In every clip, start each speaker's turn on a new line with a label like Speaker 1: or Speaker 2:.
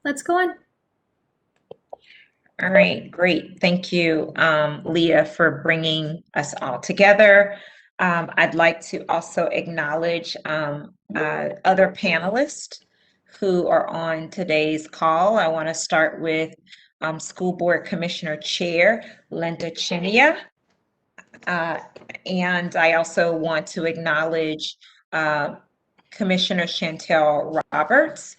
Speaker 1: Let's go on.
Speaker 2: All right, great. Thank you, Leah, for bringing us all together. I'd like to also acknowledge other panelists who are on today's call. I want to start with School Board Commissioner Chair Linda Chinia. And I also want to acknowledge Commissioner Chantel Roberts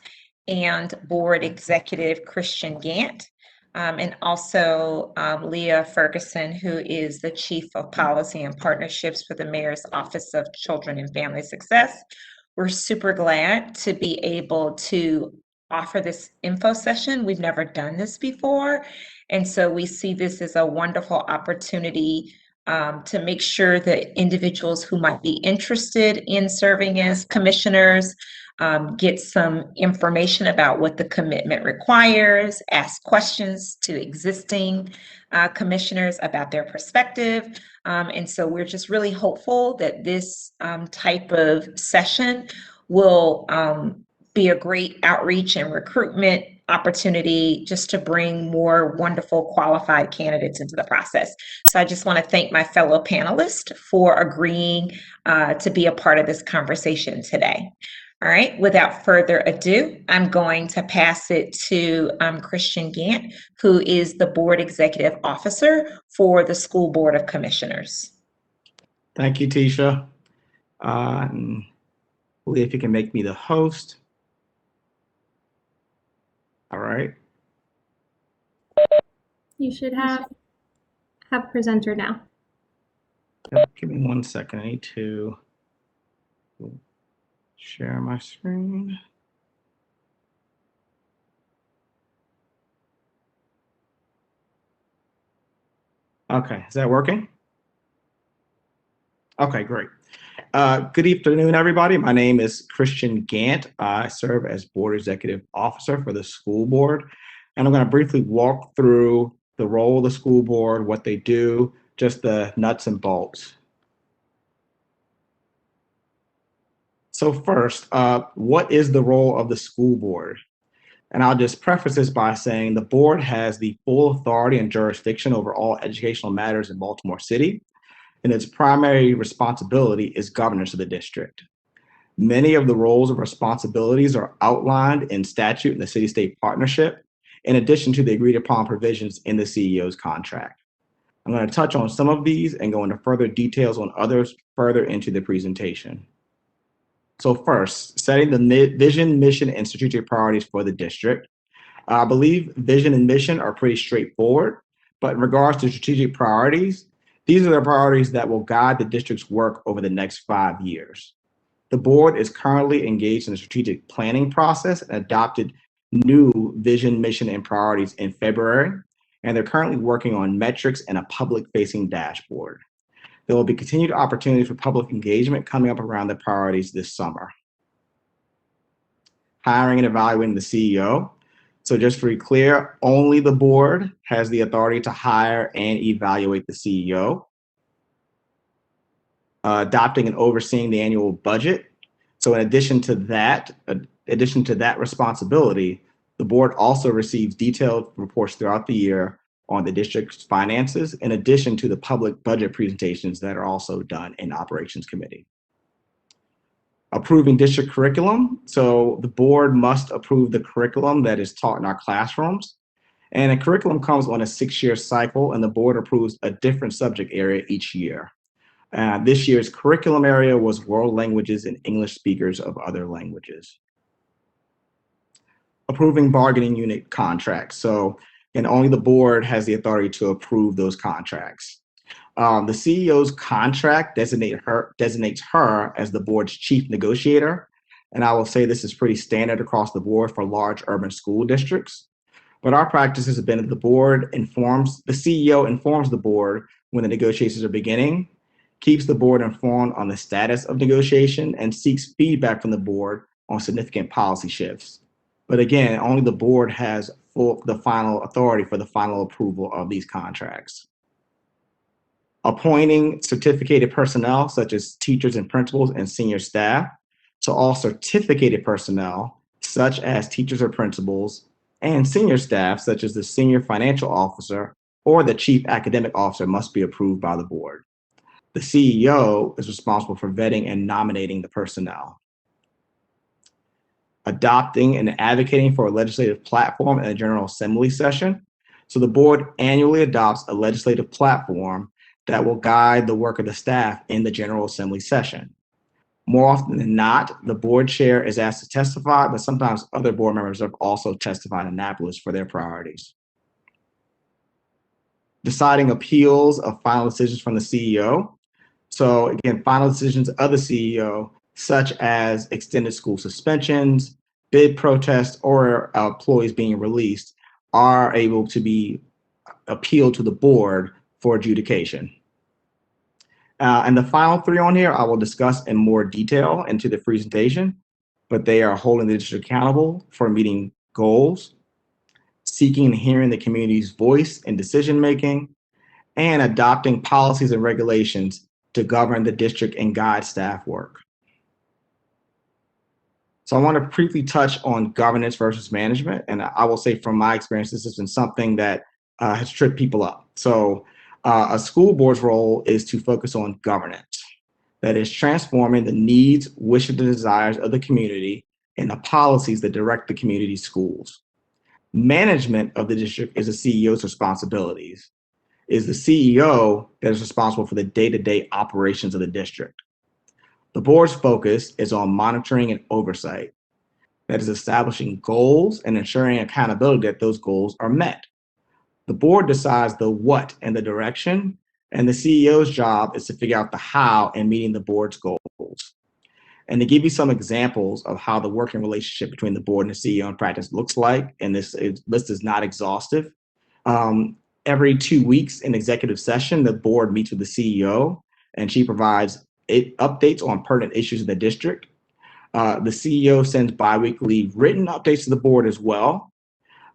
Speaker 2: and Board Executive Christian Gant. And also Leah Ferguson, who is the Chief of Policy and Partnerships for the Mayor's Office of Children and Family Success. We're super glad to be able to offer this info session. We've never done this before. And so we see this as a wonderful opportunity to make sure that individuals who might be interested in serving as commissioners get some information about what the commitment requires, ask questions to existing commissioners about their perspective. And so we're just really hopeful that this type of session will be a great outreach and recruitment opportunity just to bring more wonderful qualified candidates into the process. So I just want to thank my fellow panelists for agreeing to be a part of this conversation today. All right, without further ado, I'm going to pass it to Christian Gant, who is the Board Executive Officer for the School Board of Commissioners.
Speaker 3: Thank you, Tisha. Leah, if you can make me the host. All right.
Speaker 1: You should have presenter now.
Speaker 3: Yep, give me 1 second. I need to share my screen. Okay, is that working? Okay, great. Good afternoon, everybody. My name is Christian Gant. I serve as Board Executive Officer for the school board, and I'm going to briefly walk through the role of the school board, what they do, just the nuts and bolts. So first, what is the role of the school board? And I'll just preface this by saying the board has the full authority and jurisdiction over all educational matters in Baltimore City, and its primary responsibility is governance of the district. Many of the roles and responsibilities are outlined in statute in the city-state partnership, in addition to the agreed upon provisions in the CEO's contract. I'm going to touch on some of these and go into further details on others further into the presentation. So first, setting the vision, mission, and strategic priorities for the district. I believe vision and mission are pretty straightforward, but in regards to strategic priorities, these are the priorities that will guide the district's work over the next 5 years. The board is currently engaged in the strategic planning process and adopted new vision, mission, and priorities in February, and they're currently working on metrics and a public-facing dashboard. There will be continued opportunities for public engagement coming up around the priorities this summer. Hiring and evaluating the CEO. So just to be clear, only the board has the authority to hire and evaluate the CEO. Adopting and overseeing the annual budget. So in addition to that responsibility, the board also receives detailed reports throughout the year on the district's finances, in addition to the public budget presentations that are also done in Operations Committee. Approving district curriculum. So the board must approve the curriculum that is taught in our classrooms. And a curriculum comes on a 6-year cycle, and the board approves a different subject area each year. This year's curriculum area was world languages and English speakers of other languages. Approving bargaining unit contracts. So, and only the board has the authority to approve those contracts. The CEO's contract designates her as the board's chief negotiator. And I will say this is pretty standard across the board for large urban school districts. But our practice has been that the CEO informs the board when the negotiations are beginning, keeps the board informed on the status of negotiation, and seeks feedback from the board on significant policy shifts. But again, only the board has the final authority for the final approval of these contracts. Appointing certificated personnel, such as teachers and principals and senior staff. So all certificated personnel, such as teachers or principals, and senior staff, such as the senior financial officer or the chief academic officer, must be approved by the board. The CEO is responsible for vetting and nominating the personnel. Adopting and advocating for a legislative platform in a General Assembly session. So the board annually adopts a legislative platform that will guide the work of the staff in the General Assembly session. More often than not, the board chair is asked to testify, but sometimes other board members have also testified in Annapolis for their priorities. Deciding appeals of final decisions from the CEO. So again, final decisions of the CEO, such as extended school suspensions, bid protests, or employees being released, are able to be appealed to the board for adjudication. And the final three on here, I will discuss in more detail into the presentation, but they are holding the district accountable for meeting goals, seeking and hearing the community's voice in decision-making, and adopting policies and regulations to govern the district and guide staff work. So I want to briefly touch on governance versus management. And I will say from my experience, this has been something that has tripped people up. So a school board's role is to focus on governance. That is transforming the needs, wishes, and desires of the community and the policies that direct the community's schools. Management of the district is the CEO's responsibilities. It is the CEO that is responsible for the day-to-day operations of the district. The board's focus is on monitoring and oversight. That is establishing goals and ensuring accountability that those goals are met. The board decides the what and the direction, and the CEO's job is to figure out the how in meeting the board's goals. And to give you some examples of how the working relationship between the board and the CEO in practice looks like, and this list is not exhaustive. Every 2 weeks in executive session, the board meets with the CEO, and she provides updates on pertinent issues in the district. The CEO sends biweekly written updates to the board as well.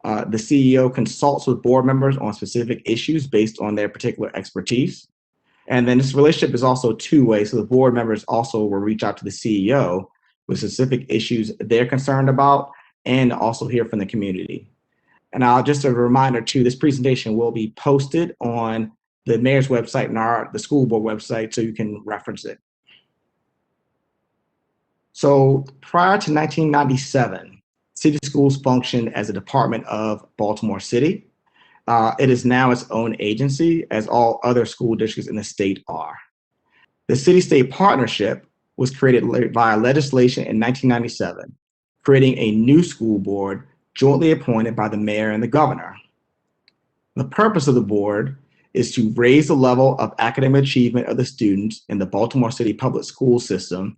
Speaker 3: The CEO consults with board members on specific issues based on their particular expertise. And then this relationship is also two-way, so the board members also will reach out to the CEO with specific issues they're concerned about and also hear from the community. And just a reminder too, this presentation will be posted on the mayor's website and the school board website, so you can reference it. So prior to 1997, city schools functioned as a department of Baltimore City. It is now its own agency, as all other school districts in the state are. The city-state partnership was created via legislation in 1997, creating a new school board jointly appointed by the mayor and the governor. The purpose of the board is to raise the level of academic achievement of the students in the Baltimore City public school system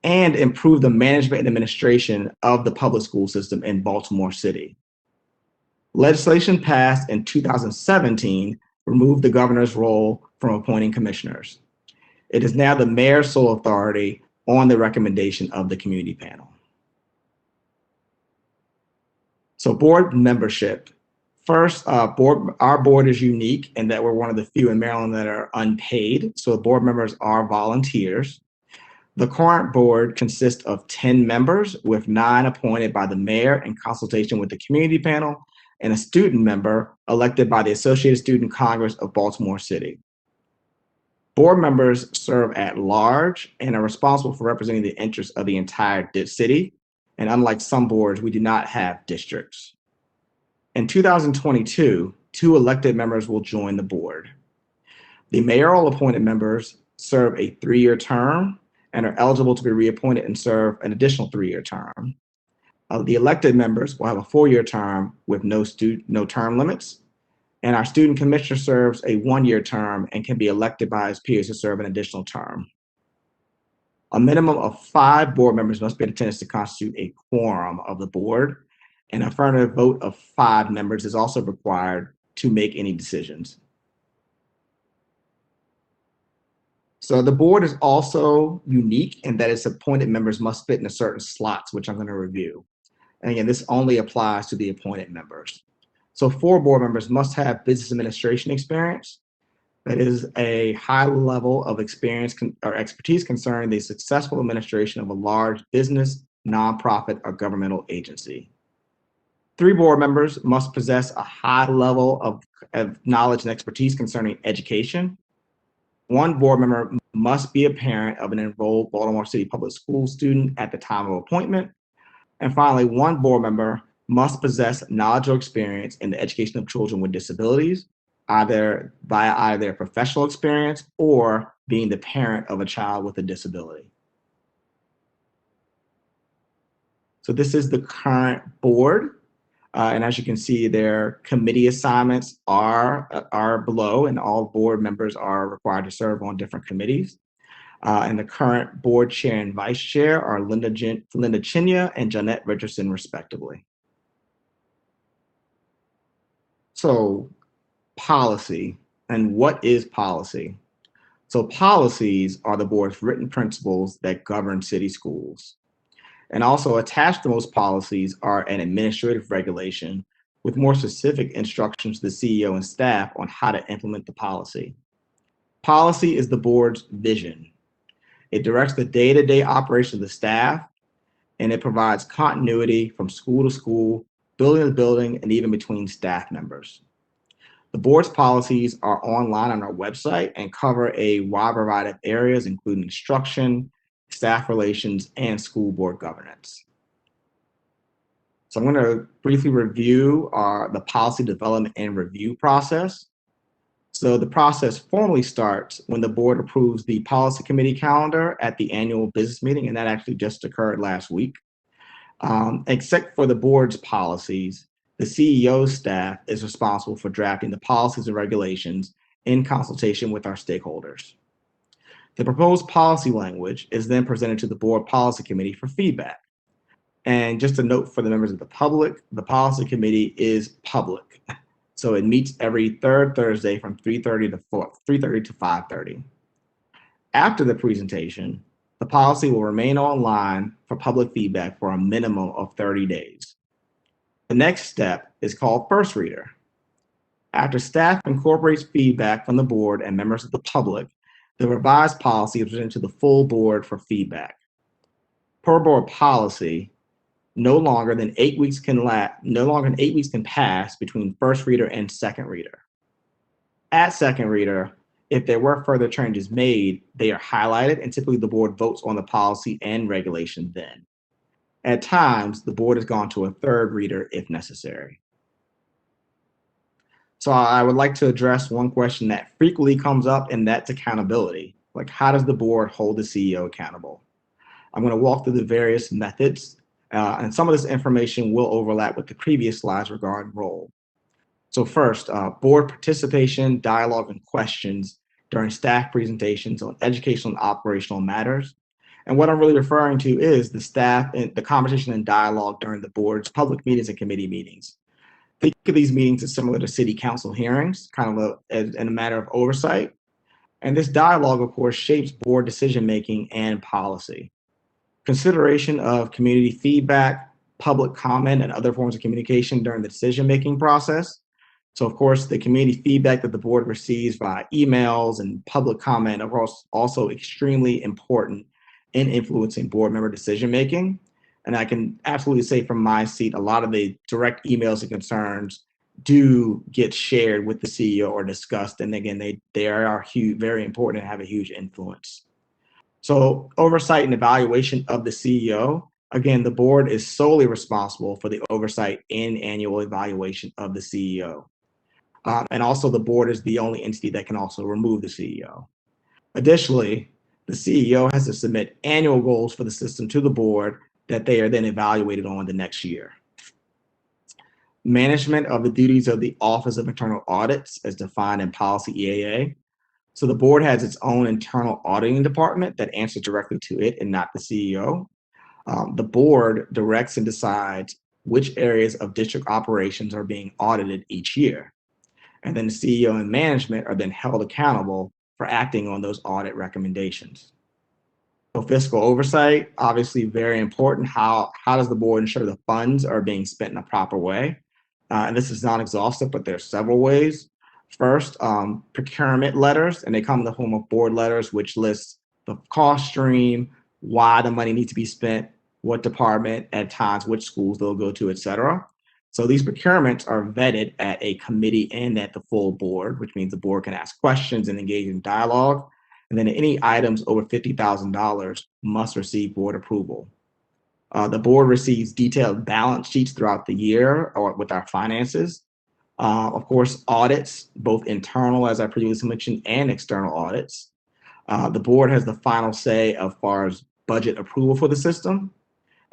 Speaker 3: and improve the management and administration of the public school system in Baltimore City. Legislation passed in 2017 removed the governor's role from appointing commissioners. It is now the mayor's sole authority on the recommendation of the community panel. So board membership. First, our board is unique in that we're one of the few in Maryland that are unpaid. So the board members are volunteers. The current board consists of 10 members, with 9 appointed by the mayor in consultation with the community panel, and a student member elected by the Associated Student Congress of Baltimore City. Board members serve at large and are responsible for representing the interests of the entire city. And unlike some boards, we do not have districts. In 2022, 2 elected members will join the board. The mayoral appointed members serve a 3-year term and are eligible to be reappointed and serve an additional 3-year term. The elected members will have a 4-year term with no term limits. And our student commissioner serves a 1-year term and can be elected by his peers to serve an additional term. A minimum of 5 board members must be in attendance to constitute a quorum of the board. An affirmative vote of 5 members is also required to make any decisions. So the board is also unique in that its appointed members must fit into certain slots, which I'm going to review. And again, this only applies to the appointed members. So 4 board members must have business administration experience. That is a high level of experience or expertise concerning the successful administration of a large business, nonprofit, or governmental agency. 3 board members must possess a high level of knowledge and expertise concerning education. 1 board member must be a parent of an enrolled Baltimore City Public School student at the time of appointment. And finally, 1 board member must possess knowledge or experience in the education of children with disabilities, either via their professional experience or being the parent of a child with a disability. So this is the current board. And as you can see, their committee assignments are below, and all board members are required to serve on different committees. And the current board chair and vice chair are Linda Chinya and Jeanette Richardson, respectively. So policy, and what is policy? So policies are the board's written principles that govern city schools. And also attached to most policies are an administrative regulation with more specific instructions to the CEO and staff on how to implement the policy. Policy is the board's vision. It directs the day-to-day operation of the staff, and it provides continuity from school to school, building to building, and even between staff members. The board's policies are online on our website and cover a wide variety of areas, including instruction, staff relations, and school board governance. So I'm going to briefly review the policy development and review process. So the process formally starts when the board approves the policy committee calendar at the annual business meeting, and that actually just occurred last week. Except for the board's policies, the CEO's staff is responsible for drafting the policies and regulations in consultation with our stakeholders. The proposed policy language is then presented to the board policy committee for feedback. And just a note for the members of the public, the policy committee is public. So it meets every third Thursday from 3:30 to 5:30. After the presentation, the policy will remain online for public feedback for a minimum of 30 days. The next step is called first reader. After staff incorporates feedback from the board and members of the public, the revised policy is presented to the full board for feedback. Per board policy, no longer than 8 weeks can pass between first reader and second reader. At second reader, if there were further changes made, they are highlighted, and typically the board votes on the policy and regulation then. At times, the board has gone to a third reader if necessary. So I would like to address one question that frequently comes up, and that's accountability. Like, how does the board hold the CEO accountable? I'm going to walk through the various methods, and some of this information will overlap with the previous slides regarding role. So first, board participation, dialogue, and questions during staff presentations on educational and operational matters. And what I'm really referring to is the staff and the conversation and dialogue during the board's public meetings and committee meetings. Think of these meetings as similar to city council hearings, kind of in a matter of oversight. And this dialogue, of course, shapes board decision-making and policy. Consideration of community feedback, public comment, and other forms of communication during the decision-making process. So, of course, the community feedback that the board receives via emails and public comment are also extremely important in influencing board member decision-making. And I can absolutely say from my seat, a lot of the direct emails and concerns do get shared with the CEO or discussed. And again, they are huge, very important and have a huge influence. So oversight and evaluation of the CEO. Again, the board is solely responsible for the oversight and annual evaluation of the CEO. And also the board is the only entity that can also remove the CEO. Additionally, the CEO has to submit annual goals for the system to the board that they are then evaluated on the next year. Management of the duties of the Office of Internal Audits as defined in Policy EAA. So the board has its own internal auditing department that answers directly to it and not the CEO. The board directs and decides which areas of district operations are being audited each year. And then the CEO and management are then held accountable for acting on those audit recommendations. So fiscal oversight, obviously very important. How does the board ensure the funds are being spent in a proper way? And this is not exhaustive, but there's several ways. First, procurement letters, and they come in the form of board letters, which lists the cost stream, why the money needs to be spent, what department, at times, which schools they'll go to, et cetera. So these procurements are vetted at a committee and at the full board, which means the board can ask questions and engage in dialogue. And then any items over $50,000 must receive board approval. The board receives detailed balance sheets throughout the year or with our finances. Of course, audits, both internal, as I previously mentioned, and external audits. The board has the final say as far as budget approval for the system.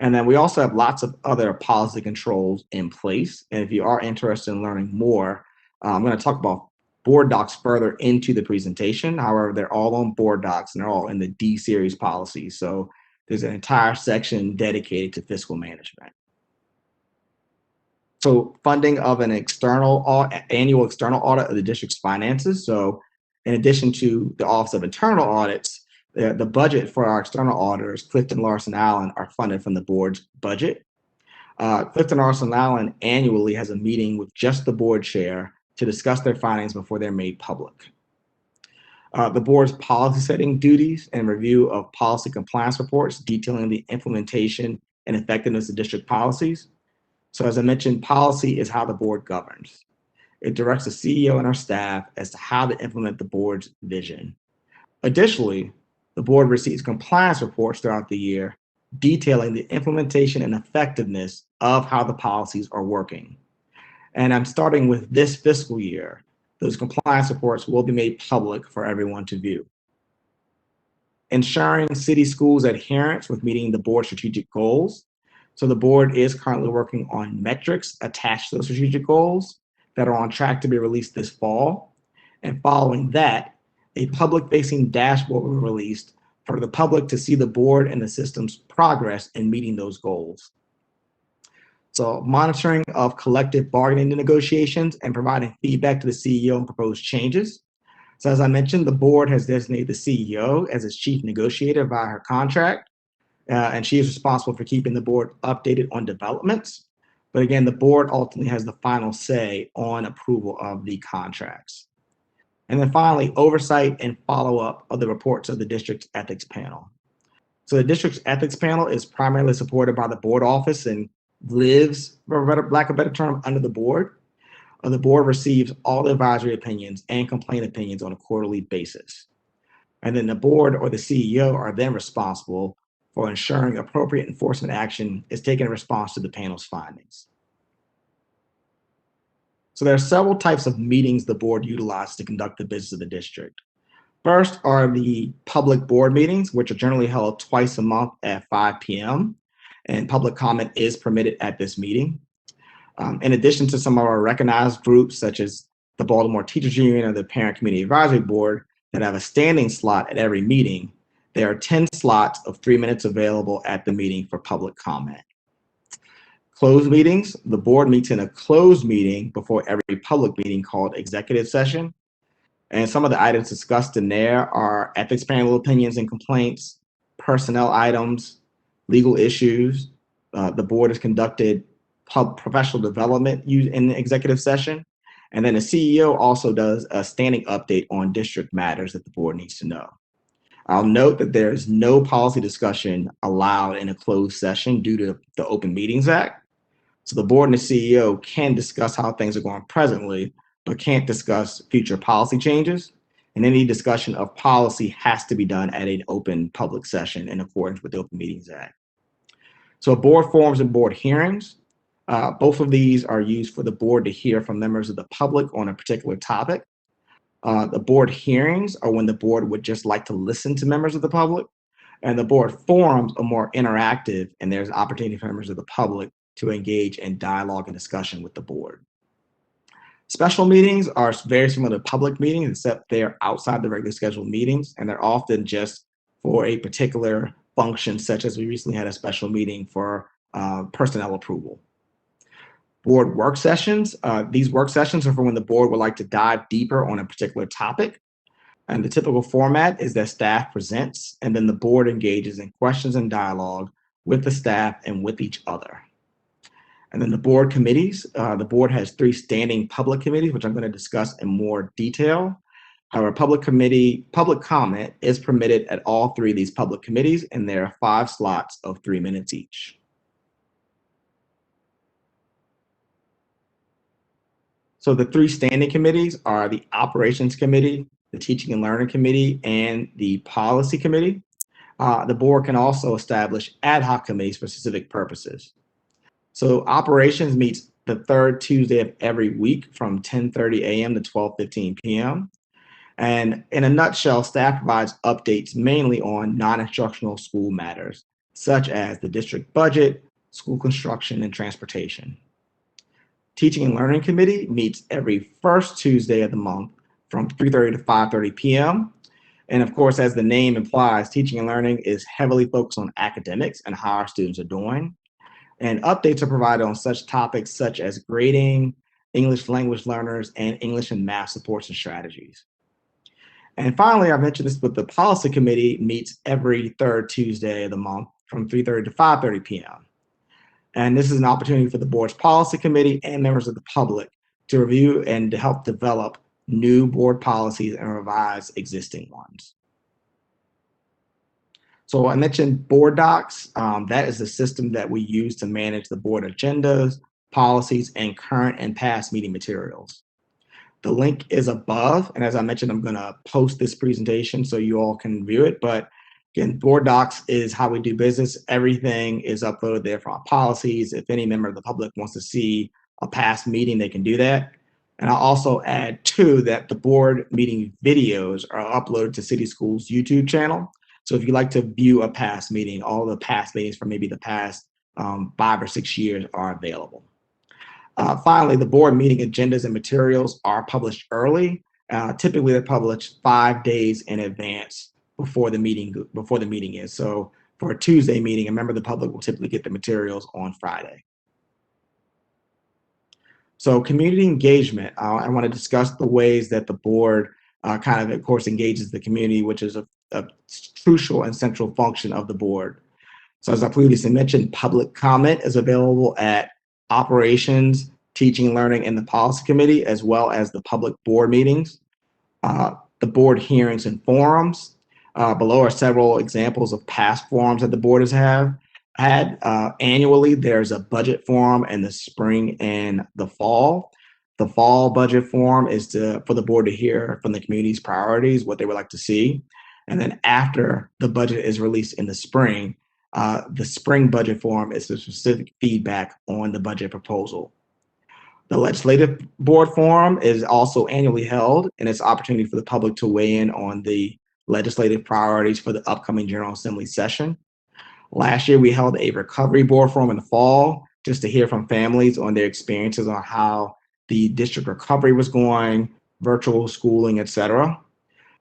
Speaker 3: And then we also have lots of other policy controls in place. And if you are interested in learning more, I'm going to talk about board docs further into the presentation. However, they're all on board docs and they're all in the D series policies. So there's an entire section dedicated to fiscal management. So funding of an annual external audit of the district's finances. So in addition to the Office of Internal Audits, the budget for our external auditors, Clifton Larson Allen, are funded from the board's budget. Clifton Larson Allen annually has a meeting with just the board chair to discuss their findings before they're made public. The board's policy setting duties and review of policy compliance reports detailing the implementation and effectiveness of district policies. So as I mentioned, policy is how the board governs. It directs the CEO and our staff as to how to implement the board's vision. Additionally, the board receives compliance reports throughout the year detailing the implementation and effectiveness of how the policies are working. And I'm starting with this fiscal year. Those compliance reports will be made public for everyone to view. Ensuring city schools' adherence with meeting the board's strategic goals. So the board is currently working on metrics attached to those strategic goals that are on track to be released this fall. And following that, a public-facing dashboard will be released for the public to see the board and the system's progress in meeting those goals. So monitoring of collective bargaining negotiations and providing feedback to the CEO on proposed changes. So as I mentioned, the board has designated the CEO as its chief negotiator via her contract, and she is responsible for keeping the board updated on developments. But again, the board ultimately has the final say on approval of the contracts. And then finally, oversight and follow-up of the reports of the district's ethics panel. So the district's ethics panel is primarily supported by the board office and lives, for lack of a better term, under the board. The board receives all the advisory opinions and complaint opinions on a quarterly basis. And then the board or the CEO are then responsible for ensuring appropriate enforcement action is taken in response to the panel's findings. So there are several types of meetings the board utilizes to conduct the business of the district. First are the public board meetings, which are generally held twice a month at 5 p.m. and public comment is permitted at this meeting. In addition to some of our recognized groups, such as the Baltimore Teachers Union or the Parent Community Advisory Board, that have a standing slot at every meeting, there are 10 slots of 3 minutes available at the meeting for public comment. Closed meetings, the board meets in a closed meeting before every public meeting called executive session. And some of the items discussed in there are ethics panel opinions and complaints, personnel items, legal issues. The board has conducted professional development in the executive session. And then the CEO also does a standing update on district matters that the board needs to know. I'll note that there is no policy discussion allowed in a closed session due to the Open Meetings Act. So the board and the CEO can discuss how things are going presently, but can't discuss future policy changes. And any discussion of policy has to be done at an open public session in accordance with the Open Meetings Act. So board forums and board hearings, both of these are used for the board to hear from members of the public on a particular topic. The board hearings are when the board would just like to listen to members of the public, and the board forums are more interactive, and there's opportunity for members of the public to engage in dialogue and discussion with the board. Special meetings are very similar to public meetings, except they're outside the regularly scheduled meetings, and they're often just for a particular function, such as we recently had a special meeting for personnel approval. Board work sessions. These work sessions are for when the board would like to dive deeper on a particular topic. And the typical format is that staff presents, and then the board engages in questions and dialogue with the staff and with each other. And then the board committees. The board has 3 standing public committees, which I'm going to discuss in more detail. However, public comment is permitted at all 3 of these public committees, and there are 5 slots of 3 minutes each. So the three standing committees are the Operations Committee, the Teaching and Learning Committee, and the Policy Committee. The board can also establish ad hoc committees for specific purposes. So operations meets the third Tuesday of every week from 10:30 a.m. to 12:15 p.m. And in a nutshell, staff provides updates mainly on non-instructional school matters, such as the district budget, school construction, and transportation. Teaching and Learning Committee meets every first Tuesday of the month from 3:30 to 5:30 p.m. And of course, as the name implies, teaching and learning is heavily focused on academics and how our students are doing. And updates are provided on such topics such as grading, English language learners, and English and math supports and strategies. And finally, I mentioned this, but the Policy Committee meets every third Tuesday of the month from 3:30 to 5:30 p.m. And this is an opportunity for the board's policy committee and members of the public to review and to help develop new board policies and revise existing ones. So I mentioned board docs. That is the system that we use to manage the board agendas, policies, and current and past meeting materials. The link is above, and as I mentioned, I'm going to post this presentation so you all can view it. But again, board docs is how we do business. Everything is uploaded there for our policies. If any member of the public wants to see a past meeting, they can do that. And I'll also add too that the board meeting videos are uploaded to City Schools YouTube channel. So if you'd like to view a past meeting, all the past meetings from maybe the past 5 or 6 years are available. Finally, the board meeting agendas and materials are published early. Typically, they're published 5 days in advance before the meeting is. So for a Tuesday meeting, a member of the public will typically get the materials on Friday. So community engagement, I want to discuss the ways that the board kind of course, engages the community, which is a crucial and central function of the board. So as I previously mentioned, public comment is available at Operations, Teaching and Learning, and the Policy Committee, as well as the public board meetings, the board hearings and forums. Below are several examples of past forums that the board has had. Annually, there's a budget forum in the spring and the fall. The fall budget forum is for the board to hear from the community's priorities, what they would like to see. And then after the budget is released in the spring budget forum is the specific feedback on the budget proposal. The legislative board forum is also annually held, and it's an opportunity for the public to weigh in on the legislative priorities for the upcoming General Assembly session. Last year, we held a recovery board forum in the fall just to hear from families on their experiences on how the district recovery was going, virtual schooling, etc.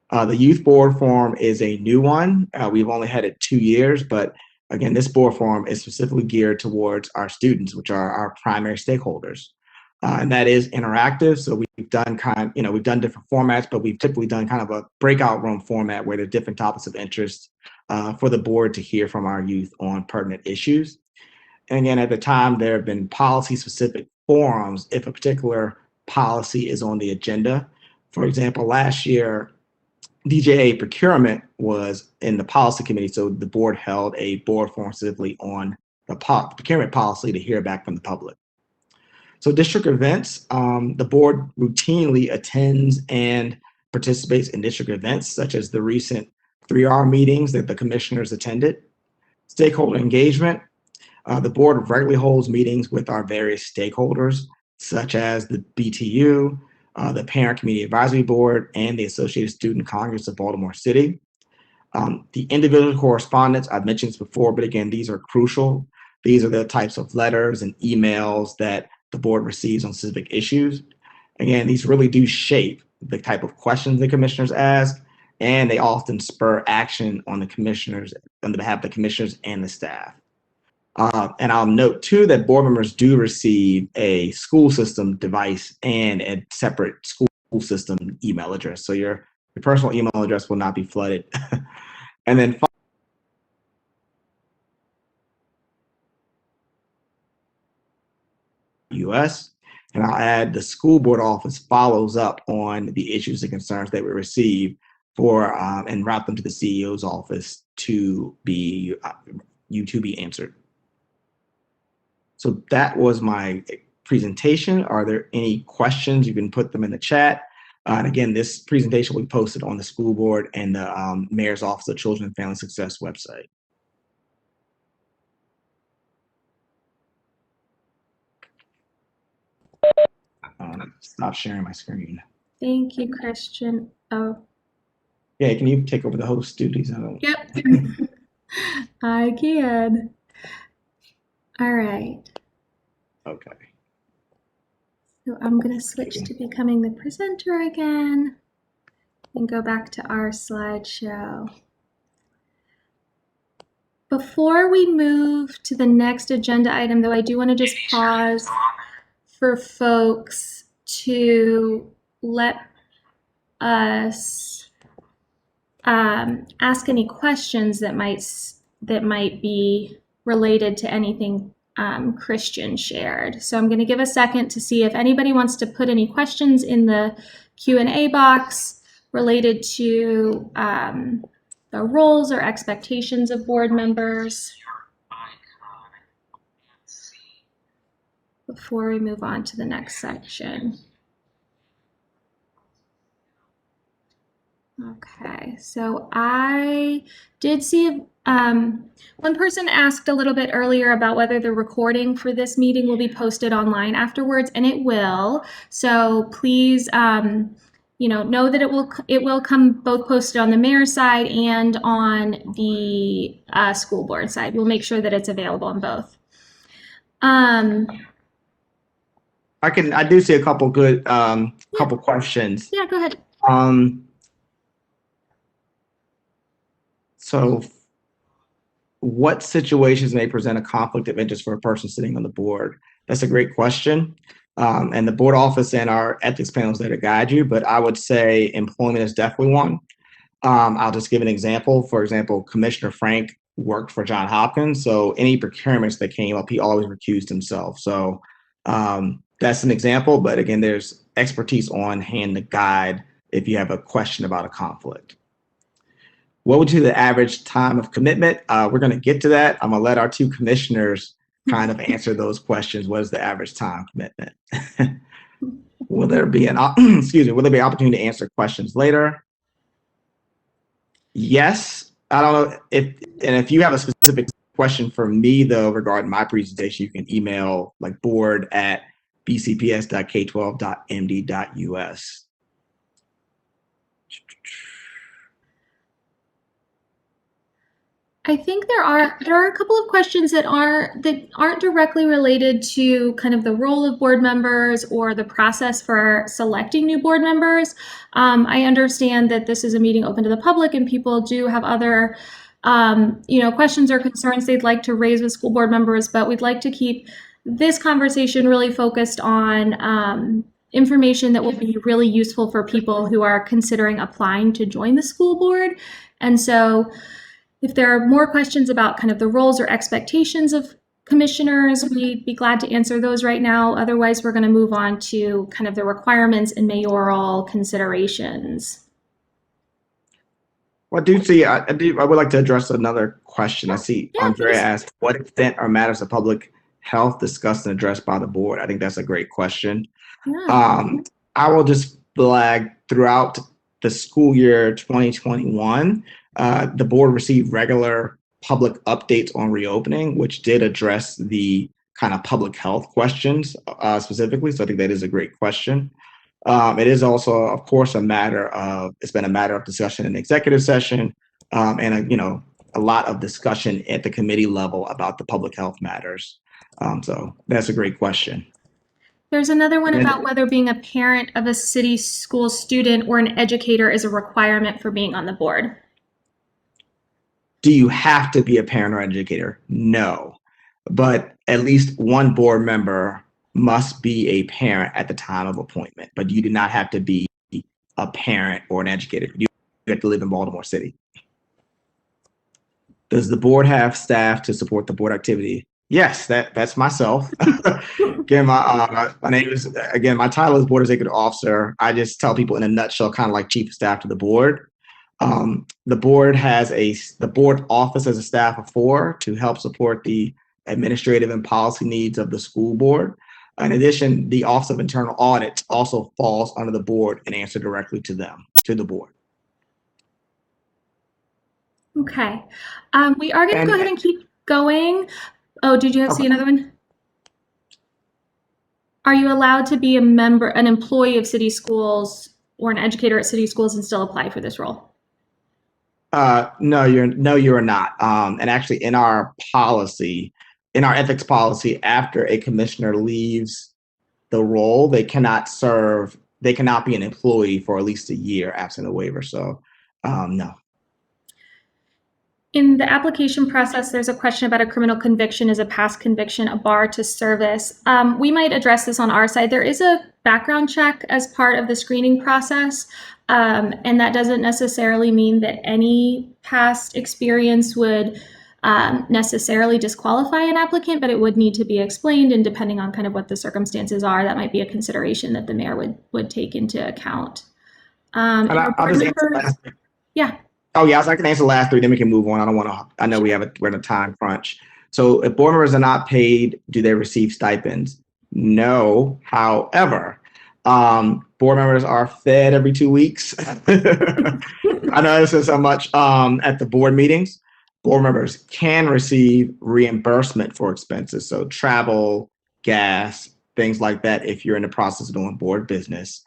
Speaker 3: The youth board forum is a new one. We've only had it 2 years, but again, this board forum is specifically geared towards our students, which are our primary stakeholders. And that is interactive. So we've done we've done different formats, but we've typically done kind of a breakout room format where there are different topics of interest for the board to hear from our youth on pertinent issues. And again, at the time, there have been policy-specific forums if a particular policy is on the agenda. For example, last year, DJA procurement was in the policy committee, so the board held a board forum specifically on the procurement policy to hear back from the public. So district events, the board routinely attends and participates in district events, such as the recent 3R meetings that the commissioners attended. Stakeholder engagement, the board regularly holds meetings with our various stakeholders, such as the BTU, the Parent Community Advisory Board, and the Associated Student Congress of Baltimore City. The individual correspondence, I've mentioned this before, but again, these are crucial. These are the types of letters and emails that the board receives on specific issues. Again, these really do shape the type of questions the commissioners ask, and they often spur action on the commissioners, on behalf of the commissioners and the staff. And I'll note too that board members do receive a school system device and a separate school system email address. So your personal email address will not be flooded. And then US, and I'll add the school board office follows up on the issues and concerns that we receive and route them to the CEO's office to be answered. So that was my presentation. Are there any questions? You can put them in the chat. And again, this presentation will be posted on the school board and the Mayor's Office of Children and Family Success website. Stop sharing my screen.
Speaker 1: Thank you, Christian. Oh,
Speaker 3: Yeah, can you take over the host duties?
Speaker 1: yep. I can. All right.
Speaker 3: Okay.
Speaker 1: So I'm going to switch to becoming the presenter again and go back to our slideshow. Before we move to the next agenda item, though, I do want to just pause for folks to let us ask any questions that might be related to anything Christian shared. So I'm going to give a second to see if anybody wants to put any questions in the Q&A box related to the roles or expectations of board members before we move on to the next section. Okay, so I did see one person asked a little bit earlier about whether the recording for this meeting will be posted online afterwards, and it will. So please, know that it will come both posted on the mayor's side and on the school board side. We'll make sure that it's available on both.
Speaker 3: I do see a couple good couple questions.
Speaker 1: Yeah, go ahead.
Speaker 3: So what situations may present a conflict of interest for a person sitting on the board? That's a great question. And the board office and our ethics panel is there to guide you, but I would say employment is definitely one. I'll just give an example. For example, Commissioner Frank worked for Johns Hopkins, so any procurements that came up, he always recused himself. So that's an example, but again, there's expertise on hand to guide if you have a question about a conflict. What would be the average time of commitment? We're going to get to that. I'm going to let our two commissioners kind of answer those questions. What is the average time commitment? Will there be an will there be an opportunity to answer questions later? Yes. I don't know if you have a specific question for me though regarding my presentation, you can email like board@bcps.k12.md.us.
Speaker 1: I think there are a couple of questions that aren't directly related to kind of the role of board members or the process for selecting new board members. I understand that this is a meeting open to the public and people do have other questions or concerns they'd like to raise with school board members, but we'd like to keep this conversation really focused on information that will be really useful for people who are considering applying to join the school board. And so if there are more questions about kind of the roles or expectations of commissioners, we'd be glad to answer those right now. Otherwise, we're going to move on to kind of the requirements and mayoral considerations.
Speaker 3: Well, I would like to address another question. I see Andrea asked, what extent are matters of public health discussed and addressed by the board? I think that's a great question.
Speaker 1: Yeah.
Speaker 3: I will just flag throughout the school year 2021, the board received regular public updates on reopening, which did address the kind of public health questions specifically. So I think that is a great question. It is also, of course, it's been a matter of discussion in executive session and a lot of discussion at the committee level about the public health matters. So that's a great question.
Speaker 1: There's another one about whether being a parent of a city school student or an educator is a requirement for being on the board.
Speaker 3: Do you have to be a parent or educator? No, but at least one board member must be a parent at the time of appointment, but you do not have to be a parent or an educator. You have to live in Baltimore City. Does the board have staff to support the board activity? Yes, that's myself. Again, my name is, my title is Board Executive Officer. I just tell people in a nutshell, kind of like chief of staff to the board. The board office has a staff of 4 to help support the administrative and policy needs of the school board. In addition, the Office of Internal Audit also falls under the board and answer directly to the board.
Speaker 1: Okay. We are going to go
Speaker 3: And-
Speaker 1: ahead and keep going. Oh, did you have
Speaker 3: Okay.
Speaker 1: see another one? Are you allowed to be an employee of city schools or an educator at city schools and still apply for this role?
Speaker 3: No, you're not. And actually, in our policy, in our ethics policy, after a commissioner leaves the role, they cannot be an employee for at least a year absent a waiver. So, no.
Speaker 1: In the application process, there's a question about a criminal conviction. Is a past conviction a bar to service? We might address this on our side. There is a background check as part of the screening process, and that doesn't necessarily mean that any past experience would necessarily disqualify an applicant, but it would need to be explained, and depending on kind of what the circumstances are, that might be a consideration that the mayor would take into account.
Speaker 3: And I'll just answer last.
Speaker 1: Yeah.
Speaker 3: Oh, yeah, I can answer the last three, then we can move on. I don't want to, I know we're in a time crunch. So if board members are not paid, do they receive stipends? No. However, board members are fed every 2 weeks. I know this is so much at the board meetings. Board members can receive reimbursement for expenses. So travel, gas, things like that if you're in the process of doing board business.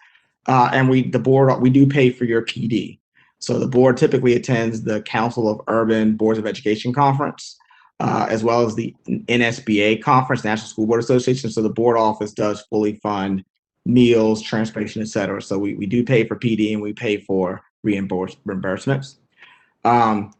Speaker 3: And we do pay for your PD. So the board typically attends the Council of Urban Boards of Education conference, as well as the NSBA conference, National School Board Association. So the board office does fully fund meals, transportation, et cetera. So we do pay for PD and we pay for reimbursements.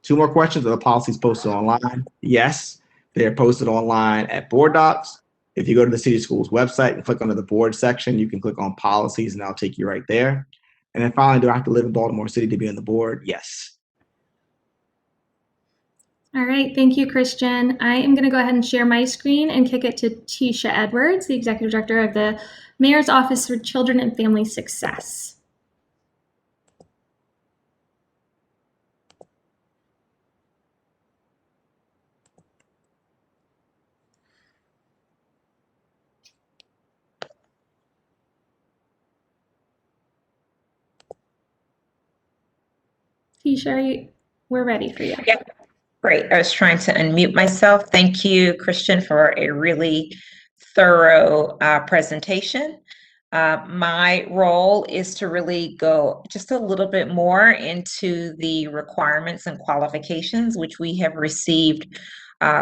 Speaker 3: 2 more questions. Are the policies posted online? Yes, they're posted online at Board Docs. If you go to the City Schools website and click under the board section, you can click on policies and that'll take you right there. And then finally, do I have to live in Baltimore City to be on the board? Yes.
Speaker 1: All right, thank you, Christian. I am going to go ahead and share my screen and kick it to Tisha Edwards, the Executive Director of the Mayor's Office for Children and Family Success. Tisha, we're ready for you.
Speaker 2: Yeah, great. I was trying to unmute myself. Thank you, Christian, for a really thorough presentation. My role is to really go just a little bit more into the requirements and qualifications, which we have received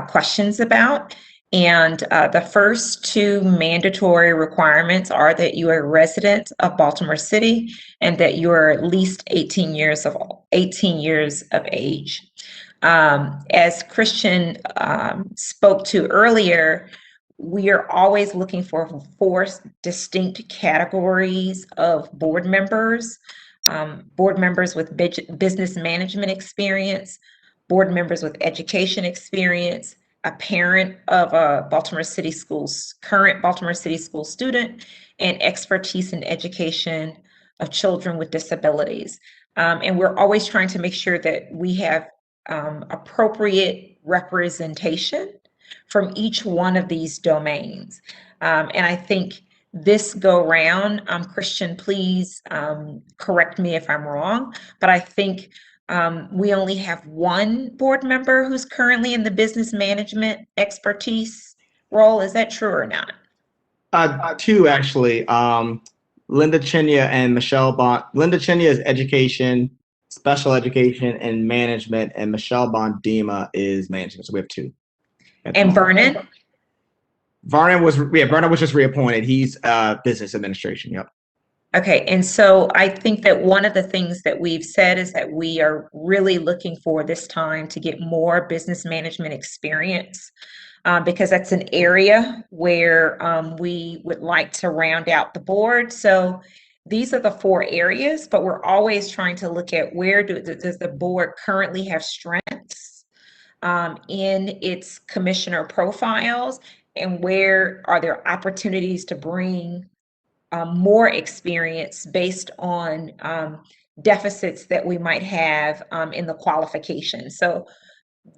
Speaker 2: questions about. And the first 2 mandatory requirements are that you are a resident of Baltimore City and that you are at least 18 years of age. As Christian spoke to earlier, we are always looking for 4 distinct categories of board members. Board members with business management experience, board members with education experience, a parent of a current Baltimore City School student, and expertise in education of children with disabilities. And we're always trying to make sure that we have appropriate representation from each one of these domains. And I think this go round, Christian, please correct me if I'm wrong, but I think we only have 1 board member who's currently in the business management expertise role. Is that true or not?
Speaker 3: 2 actually. Linda Chinya and Michelle Bond. Linda Chinya is education, special education, and management, and Michelle Bondima is management. So we have 2.
Speaker 2: And Vernon?
Speaker 3: Vernon was just reappointed. He's business administration. Yep.
Speaker 2: Okay, and so I think that one of the things that we've said is that we are really looking for this time to get more business management experience because that's an area where we would like to round out the board. So these are the 4 areas, but we're always trying to look at where does the board currently have strengths in its commissioner profiles, and where are there opportunities to bring more experience based on deficits that we might have in the qualifications. So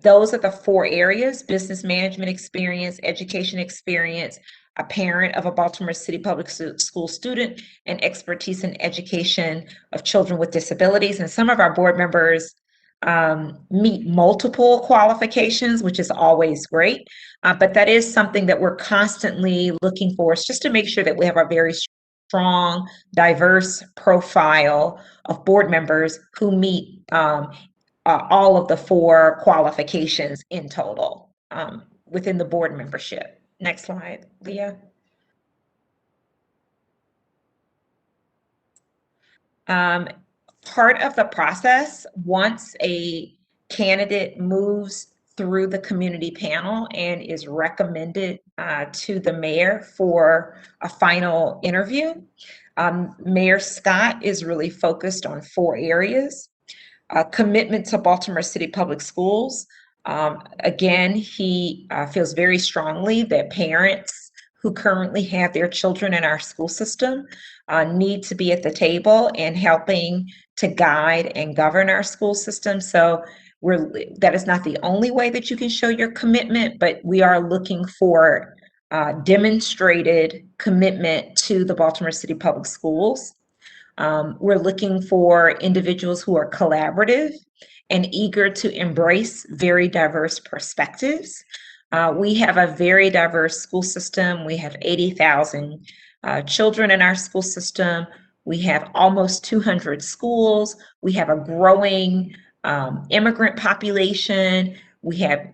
Speaker 2: those are the 4 areas: business management experience, education experience, a parent of a Baltimore City Public School student, and expertise in education of children with disabilities. And some of our board members meet multiple qualifications, which is always great. But that is something that we're constantly looking for, is just to make sure that we have a very strong, diverse profile of board members who meet all of the 4 qualifications in total within the board membership. Next slide, Leah. Part of the process, once a candidate moves through the community panel and is recommended to the mayor for a final interview, Mayor Scott is really focused on 4 areas. Commitment to Baltimore City Public Schools. Again, he feels very strongly that parents who currently have their children in our school system need to be at the table and helping to guide and govern our school system. So that is not the only way that you can show your commitment, but we are looking for demonstrated commitment to the Baltimore City Public Schools. We're looking for individuals who are collaborative and eager to embrace very diverse perspectives. We have a very diverse school system. We have 80,000 children in our school system. We have almost 200 schools. We have a growing immigrant population. We have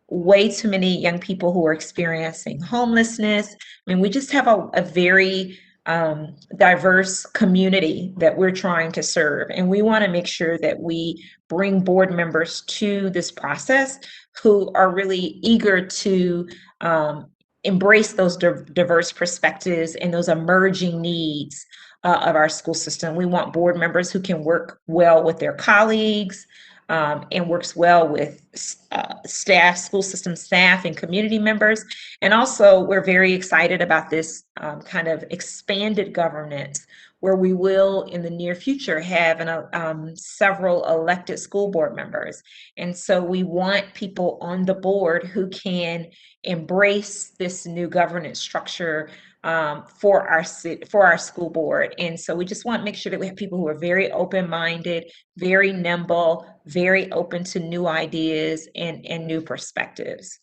Speaker 2: way too many young people who are experiencing homelessness. I mean, we just have a very diverse community that we're trying to serve. And we want to make sure that we bring board members to this process who are really eager to embrace those diverse perspectives and those emerging needs of our school system. We want board members who can work well with their colleagues, and works well with staff, school system staff, and community members. And also, we're very excited about this kind of expanded governance, where we will, in the near future, have several elected school board members. And so we want people on the board who can embrace this new governance structure for our school board. And so we just want to make sure that we have people who are very open-minded, very nimble, very open to new ideas and new perspectives.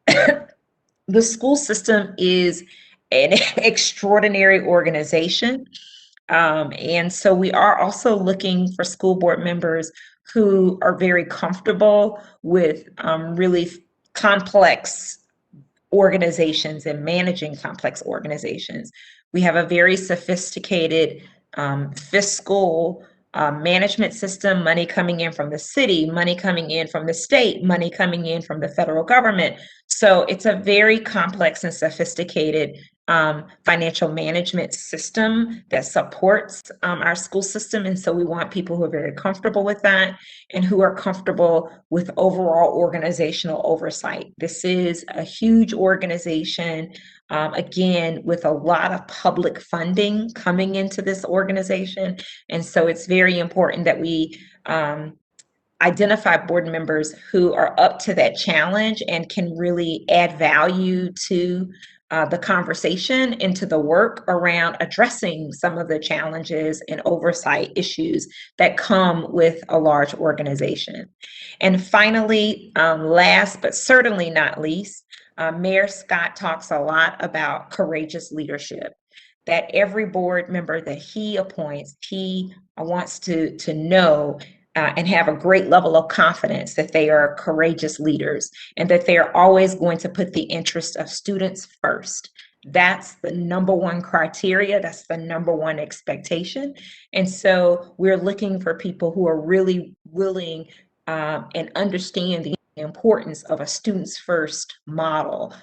Speaker 2: The school system is an extraordinary organization. And so we are also looking for school board members who are very comfortable with really complex organizations and managing complex organizations. We have a very sophisticated fiscal management system, money coming in from the city, money coming in from the state, money coming in from the federal government. So it's a very complex and sophisticated financial management system that supports our school system. And so we want people who are very comfortable with that and who are comfortable with overall organizational oversight. This is a huge organization, again, with a lot of public funding coming into this organization. And so it's very important that we identify board members who are up to that challenge and can really add value to the conversation and to the work around addressing some of the challenges and oversight issues that come with a large organization. And finally, last but certainly not least, Mayor Scott talks a lot about courageous leadership, that every board member that he appoints, he wants to know and have a great level of confidence that they are courageous leaders and that they are always going to put the interest of students first. That's the number one criteria. That's the number one expectation. And so we're looking for people who are really willing and understand the importance of a students first model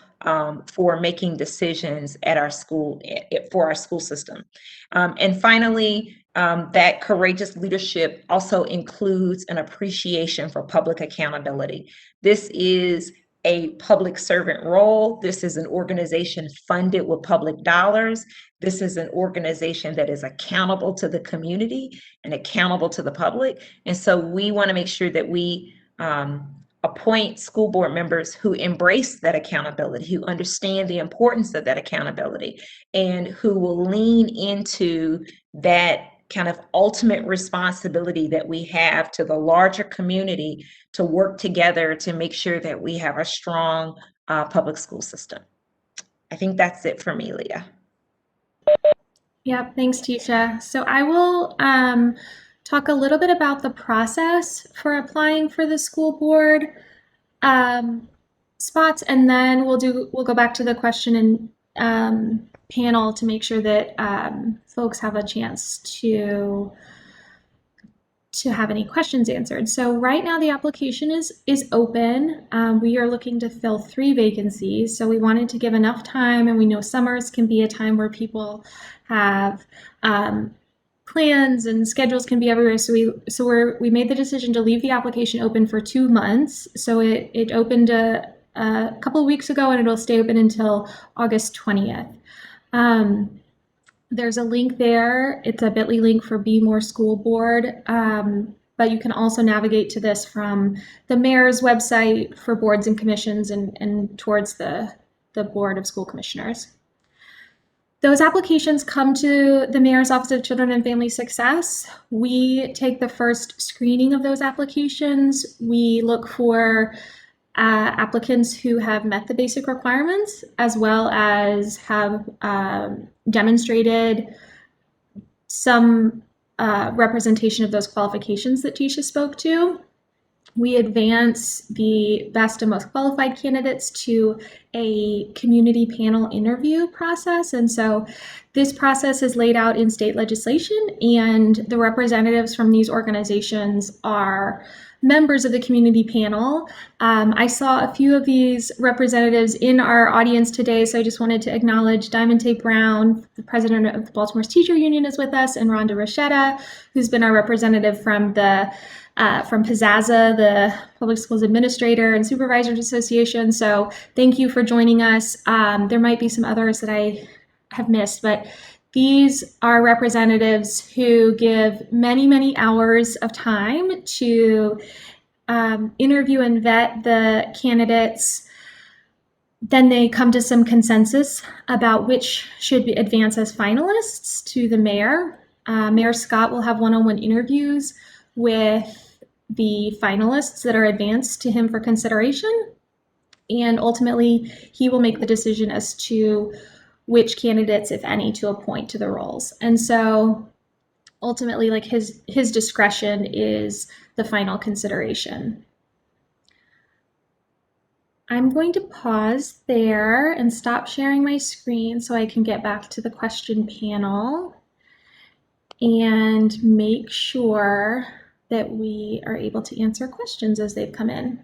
Speaker 2: for making decisions at our school, for our school system. And finally, that courageous leadership also includes an appreciation for public accountability. This is a public servant role. This is an organization funded with public dollars. This is an organization that is accountable to the community and accountable to the public. And so we want to make sure that we appoint school board members who embrace that accountability, who understand the importance of that accountability, and who will lean into that kind of ultimate responsibility that we have to the larger community to work together to make sure that we have a strong public school system. I think that's it for me, Leah.
Speaker 1: Yep, thanks, Tisha. So I will talk a little bit about the process for applying for the school board spots, and then we'll go back to the question and panel to make sure that folks have a chance to have any questions answered. So right now the application is open. We are looking to fill 3 vacancies. So we wanted to give enough time, and we know summers can be a time where people have plans and schedules can be everywhere. So we made the decision to leave the application open for 2 months. So it opened a couple of weeks ago, and it'll stay open until August 20th. There's a link there. It's a bit.ly link for Be More School Board, but you can also navigate to this from the mayor's website for boards and commissions and towards the Board of School Commissioners. Those applications come to the Mayor's Office of Children and Family Success. We take the first screening of those applications. We look for applicants who have met the basic requirements, as well as have demonstrated some representation of those qualifications that Tisha spoke to. We advance the best and most qualified candidates to a community panel interview process. And so this process is laid out in state legislation, and the representatives from these organizations are members of the community panel. I saw a few of these representatives in our audience today, so I just wanted to acknowledge Diamond Tate Brown, the president of the Baltimore's Teacher Union, is with us, and Rhonda Rochetta, who's been our representative from PIZZAZA, the Public Schools Administrator and Supervisors Association. So thank you for joining us. There might be some others that I have missed, but these are representatives who give many, many hours of time to interview and vet the candidates. Then they come to some consensus about which should advance as finalists to the mayor. Mayor Scott will have one-on-one interviews with the finalists that are advanced to him for consideration. And ultimately, he will make the decision as to which candidates, if any, to appoint to the roles. And so ultimately, like his discretion is the final consideration. I'm going to pause there and stop sharing my screen so I can get back to the question panel and make sure that we are able to answer questions as they've come in.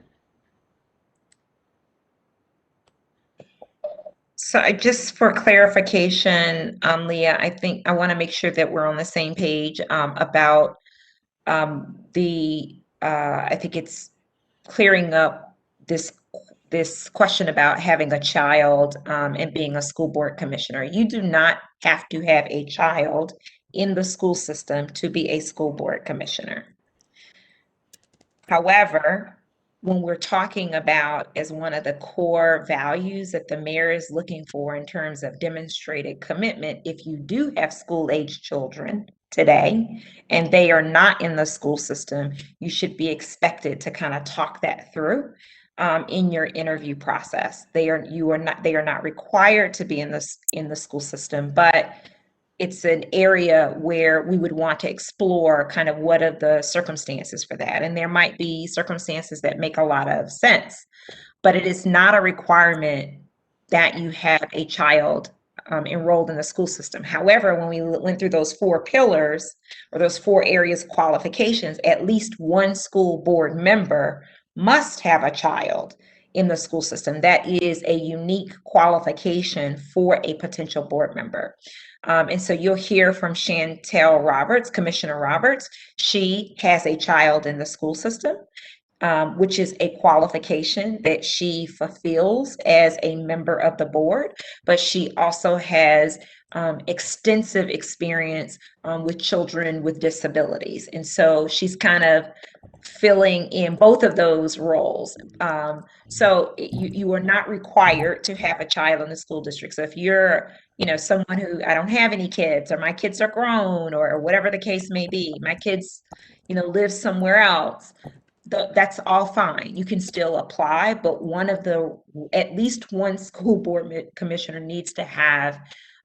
Speaker 2: So just for clarification, Leah, I think I want to make sure that we're on the same page about I think it's clearing up this question about having a child and being a school board commissioner. You do not have to have a child in the school system to be a school board commissioner. However, when we're talking about as one of the core values that the mayor is looking for in terms of demonstrated commitment, if you do have school-age children today and they are not in the school system, you should be expected to kind of talk that through in your interview process. They are not required to be in the school system, but it's an area where we would want to explore kind of what are the circumstances for that. And there might be circumstances that make a lot of sense, but it is not a requirement that you have a child enrolled in the school system. However, when we went through those 4 pillars or those 4 areas of qualifications, at least one school board member must have a child in the school system. That is a unique qualification for a potential board member. And so you'll hear from Chantel Roberts, Commissioner Roberts. She has a child in the school system, which is a qualification that she fulfills as a member of the board, but she also has extensive experience with children with disabilities. And so she's kind of filling in both of those roles. So you are not required to have a child in the school district. So if you're, someone who, I don't have any kids, or my kids are grown, or whatever the case may be, my kids, live somewhere else, that's all fine. You can still apply, but at least one school board commissioner needs to have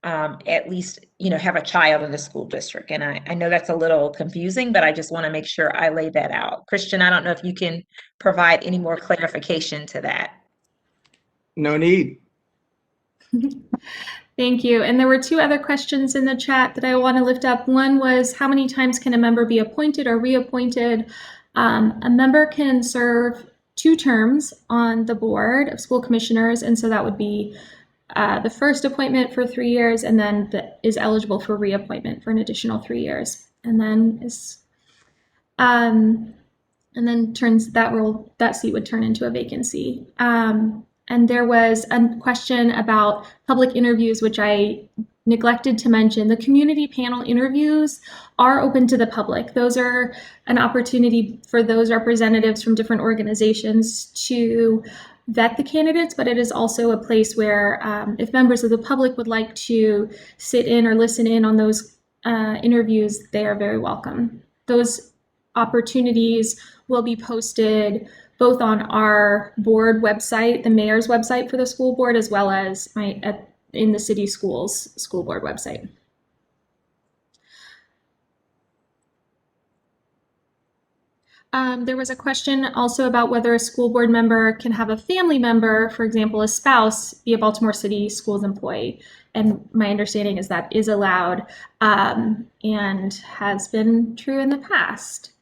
Speaker 2: at least, have a child in the school district. And I know that's a little confusing, but I just want to make sure I lay that out. Christian, I don't know if you can provide any more clarification to that.
Speaker 3: No need.
Speaker 1: Thank you. And there were two other questions in the chat that I want to lift up. One was, how many times can a member be appointed or reappointed? A member can serve 2 terms on the board of school commissioners, and so that would be the first appointment for 3 years, and then is eligible for reappointment for an additional 3 years, and then that seat would turn into a vacancy. And there was a question about public interviews, which I neglected to mention. The community panel interviews are open to the public. Those are an opportunity for those representatives from different organizations to vet the candidates, but it is also a place where if members of the public would like to sit in or listen in on those interviews, they are very welcome. Those opportunities will be posted both on our board website, the mayor's website for the school board, as well as in the city schools school board website. There was a question also about whether a school board member can have a family member, for example, a spouse, be a Baltimore City Schools employee. And my understanding is that is allowed and has been true in the past.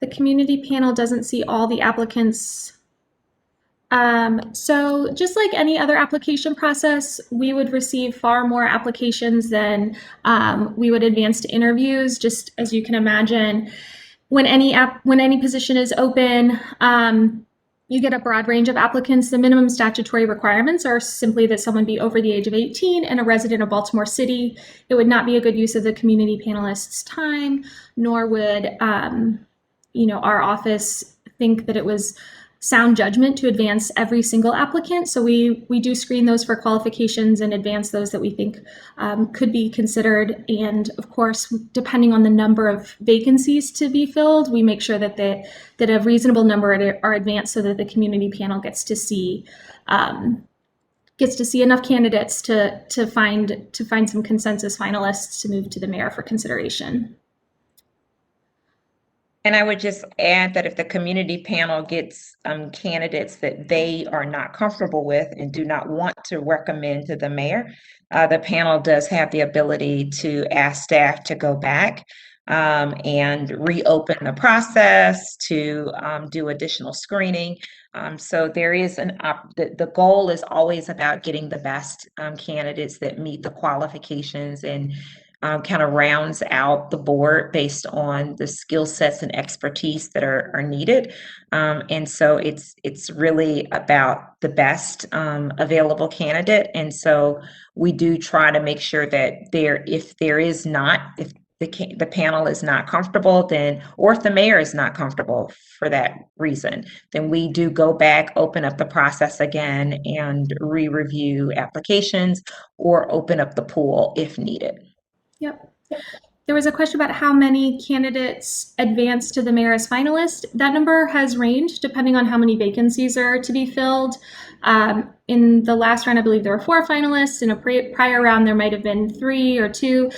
Speaker 1: The community panel doesn't see all the applicants. So just like any other application process, we would receive far more applications than we would advance to interviews. Just as you can imagine, when any position is open, you get a broad range of applicants. The minimum statutory requirements are simply that someone be over the age of 18 and a resident of Baltimore City. It would not be a good use of the community panelists' time, nor would our office think that it was sound judgment to advance every single applicant. So we do screen those for qualifications and advance those that we think could be considered. And of course, depending on the number of vacancies to be filled, we make sure that a reasonable number are advanced so that the community panel gets to see enough candidates to find some consensus finalists to move to the mayor for consideration.
Speaker 2: And I would just add that if the community panel gets candidates that they are not comfortable with and do not want to recommend to the mayor, the panel does have the ability to ask staff to go back and reopen the process to do additional screening. So there is the goal is always about getting the best candidates that meet the qualifications and kind of rounds out the board based on the skill sets and expertise that are needed. And so it's really about the best available candidate. And so we do try to make sure that if the panel is not comfortable, or if the mayor is not comfortable for that reason, then we do go back, open up the process again, and re-review applications or open up the pool if needed.
Speaker 1: Yep. There was a question about how many candidates advance to the mayor as finalist. That number has ranged depending on how many vacancies are to be filled. In the last round, I believe there were 4 finalists. In a prior round, there might have been 3 or 2.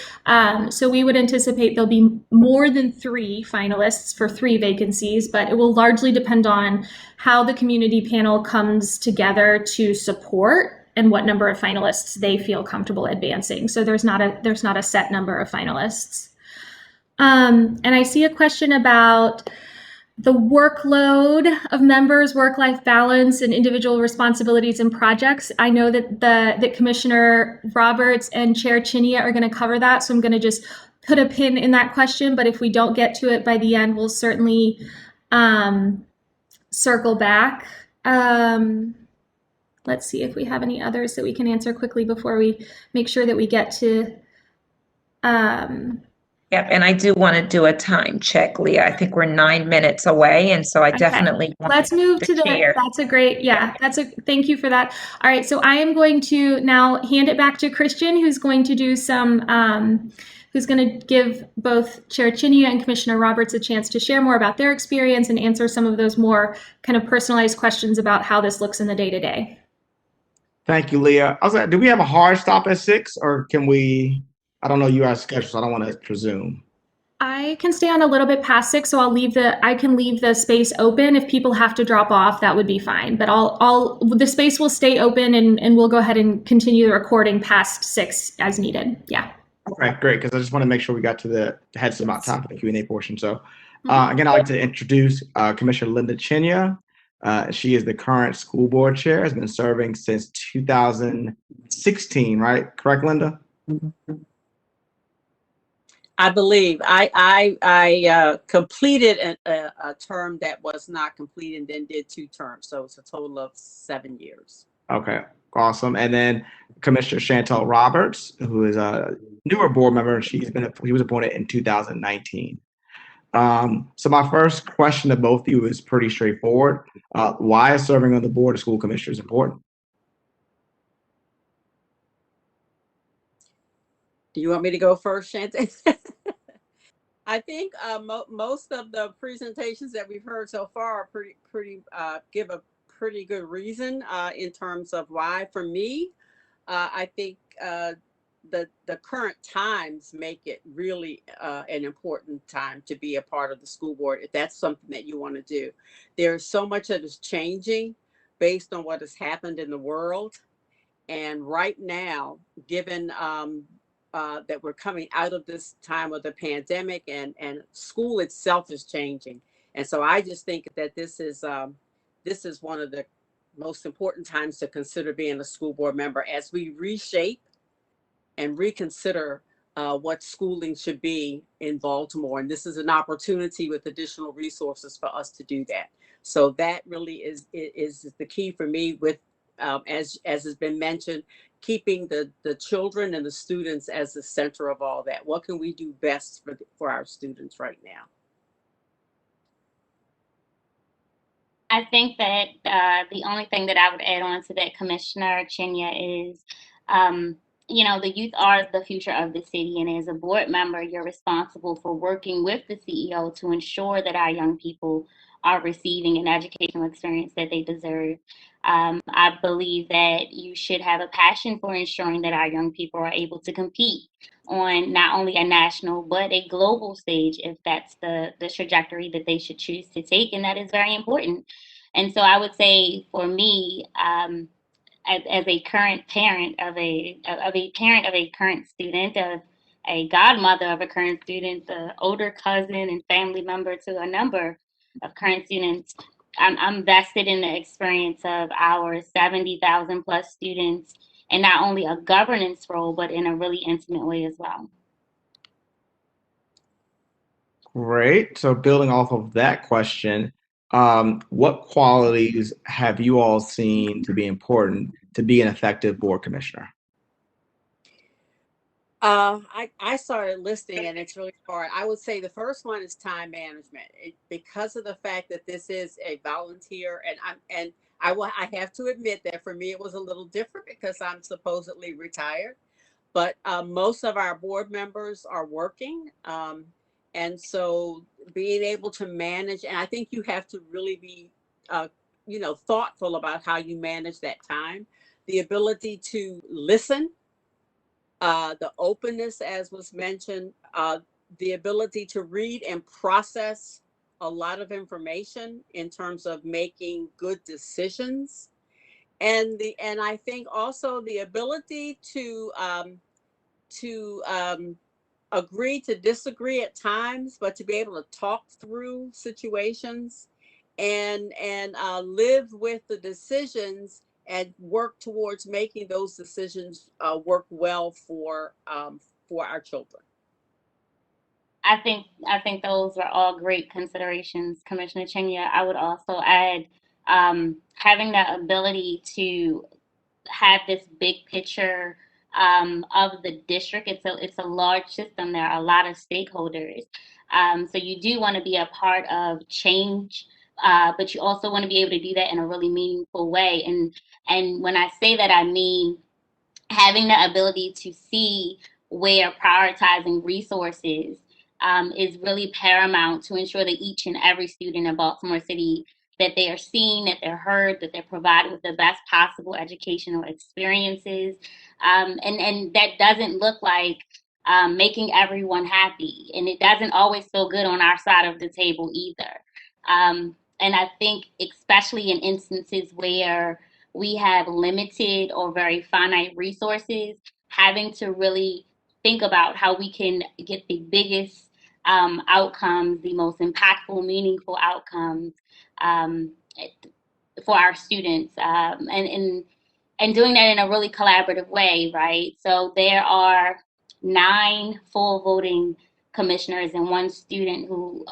Speaker 1: So we would anticipate there'll be more than 3 finalists for 3 vacancies, but it will largely depend on how the community panel comes together to support and what number of finalists they feel comfortable advancing. So there's not a set number of finalists. And I see a question about the workload of members, work-life balance, and individual responsibilities and projects. I know that Commissioner Roberts and Chair Chinia are going to cover that, so I'm going to just put a pin in that question. But if we don't get to it by the end, we'll certainly circle back. let's see if we have any others that we can answer quickly before we make sure that we get to.
Speaker 2: Yep, and I do want to do a time check, Leah. I think we're 9 minutes away, and so I
Speaker 1: Okay,
Speaker 2: definitely want
Speaker 1: let's move
Speaker 2: the
Speaker 1: to the,
Speaker 2: chair.
Speaker 1: that's a great, yeah, thank you for that. All right, so I am going to now hand it back to Christian, who's going to do who's going to give both Chair Chinia and Commissioner Roberts a chance to share more about their experience and answer some of those more kind of personalized questions about how this looks in the day-to-day.
Speaker 3: Thank you, Leah. I was like, do we have a hard stop at 6, or can we? I don't know you guys' schedule, so I don't want to presume.
Speaker 1: I can stay on a little bit past 6, so I can leave the space open. If people have to drop off, that would be fine. But the space will stay open, and we'll go ahead and continue the recording past 6 as needed. Yeah.
Speaker 3: Okay, great, because I just want to make sure we got to the heads about time for the Q&A portion. So again, I'd like to introduce Commissioner Linda Chinya. She is the current school board chair, has been serving since 2016, right? Correct, Linda?
Speaker 4: I believe I completed a term that was not complete and then did 2 terms. So it's a total of 7 years.
Speaker 3: Okay, awesome. And then Commissioner Chantel Roberts, who is a newer board member. He was appointed in 2019. So my first question to both of you is pretty straightforward. Why is serving on the board of school commissioners important?
Speaker 4: Do you want me to go first, Shantae? I think most of the presentations that we've heard so far are pretty give a pretty good reason in terms of why. For me, I think the current times make it really an important time to be a part of the school board if that's something that you want to do. There's so much that is changing based on what has happened in the world, and right now, given that we're coming out of this time of the pandemic, and school itself is changing, and so I just think that this is one of the most important times to consider being a school board member as we reshape and reconsider what schooling should be in Baltimore. And this is an opportunity with additional resources for us to do that. So that really is the key for me with, as has been mentioned, keeping the children and the students as the center of all that. What can we do best for our students right now?
Speaker 5: I think that the only thing that I would add on to that, Commissioner Chinya, is, the youth are the future of the city. And as a board member, you're responsible for working with the CEO to ensure that our young people are receiving an educational experience that they deserve. I believe that you should have a passion for ensuring that our young people are able to compete on not only a national but a global stage if that's the trajectory that they should choose to take, and that is very important. And so I would say for me, as a current parent of a current student, of a godmother of a current student, the older cousin and family member to a number of current students, I'm vested in the experience of our 70,000 plus students, and not only a governance role, but in a really intimate way as well.
Speaker 3: Great. So building off of that question, what qualities have you all seen to be important to be an effective board commissioner?
Speaker 4: I started listing, and it's really hard. I would say the first one is time management, because of the fact that this is a volunteer, and I have to admit that for me it was a little different because I'm supposedly retired, but most of our board members are working, and so being able to manage, and I think you have to really be, thoughtful about how you manage that time, the ability to listen, the openness, as was mentioned, the ability to read and process a lot of information in terms of making good decisions, and I think also the ability to agree to disagree at times, but to be able to talk through situations and live with the decisions and work towards making those decisions work well for our children.
Speaker 5: I think those are all great considerations, Commissioner Chinya. I would also add having the ability to have this big picture of the district. It's a large system. There are a lot of stakeholders. So you do want to be a part of change, but you also want to be able to do that in a really meaningful way. And when I say that, I mean having the ability to see where prioritizing resources is really paramount to ensure that each and every student in Baltimore City, that they are seen, that they're heard, that they're provided with the best possible educational experiences. And that doesn't look like making everyone happy. And it doesn't always feel good on our side of the table either. And I think especially in instances where we have limited or very finite resources, having to really think about how we can get the biggest outcomes, the most impactful, meaningful outcomes um, for our students, and doing that in a really collaborative way, right? So there are 9 full voting commissioners and 1 student who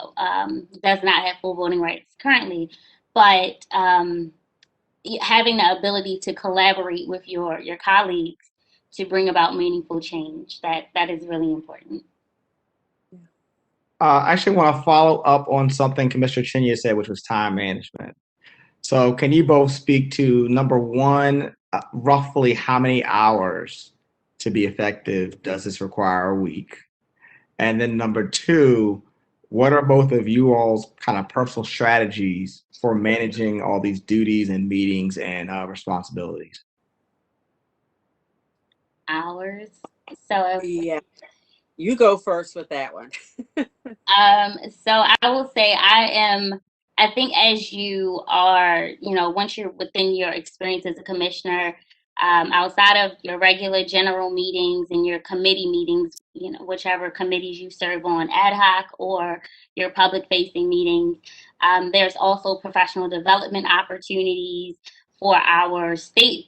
Speaker 5: does not have full voting rights currently, but having the ability to collaborate with your colleagues to bring about meaningful change, that is really important.
Speaker 3: I actually want to follow up on something Commissioner Chinya said, which was time management. So can you both speak to, number one, roughly how many hours to be effective does this require a week? And then number two, what are both of you all's kind of personal strategies for managing all these duties and meetings and responsibilities?
Speaker 5: Hours. So
Speaker 4: Yeah, you go first with that one.
Speaker 5: So I will say I think as you are, once you're within your experience as a commissioner, outside of your regular general meetings and your committee meetings, whichever committees you serve on, ad hoc or your public facing meetings, there's also professional development opportunities for our state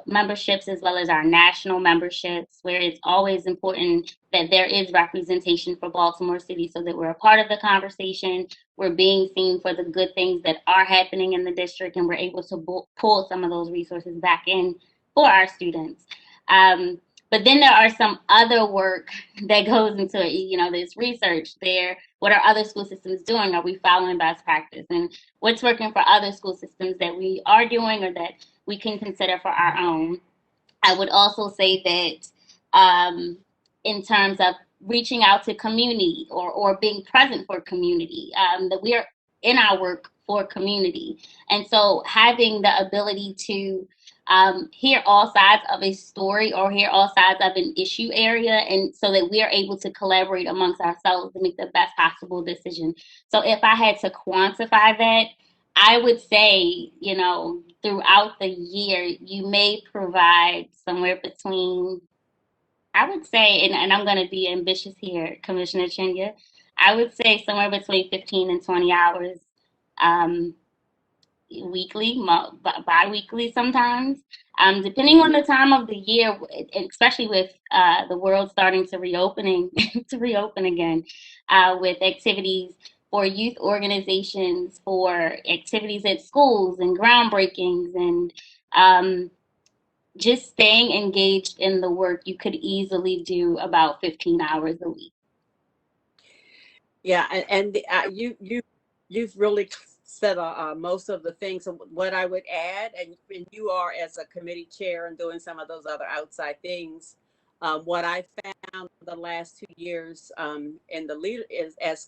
Speaker 5: memberships as well as our national memberships, where it's always important that there is representation for Baltimore City so that we're a part of the conversation. We're being seen for the good things that are happening in the district, and we're able to pull some of those resources back in for our students. But then there are some other work that goes into it, this research there. What are other school systems doing? Are we following best practice? And what's working for other school systems that we are doing or that we can consider for our own? I would also say that in terms of reaching out to community or being present for community, that we are in our work for community. And so having the ability to hear all sides of a story or hear all sides of an issue area, and so that we are able to collaborate amongst ourselves to make the best possible decision. So if I had to quantify that, I would say, throughout the year, you may provide somewhere between, I would say, and I'm going to be ambitious here, Commissioner Chinya, I would say somewhere between 15 and 20 hours um, weekly, bi-weekly sometimes, depending on the time of the year, especially with the world starting to reopen again, with activities for youth organizations, for activities at schools and groundbreakings, and just staying engaged in the work. You could easily do about 15 hours a week.
Speaker 4: Yeah, and you've really said most of the things. So what I would add, and you are as a committee chair and doing some of those other outside things. What I found the last 2 years in the leader is as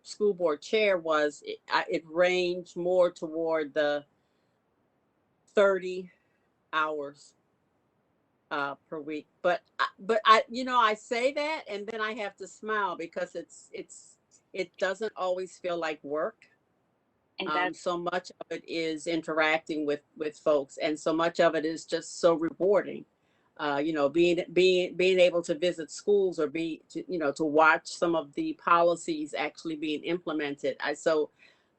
Speaker 4: school board chair was it ranged more toward the 30 hours per week. But I say that and then I have to smile because it doesn't always feel like work. So much of it is interacting with folks, and so much of it is just so rewarding. Being able to visit schools or to watch some of the policies actually being implemented.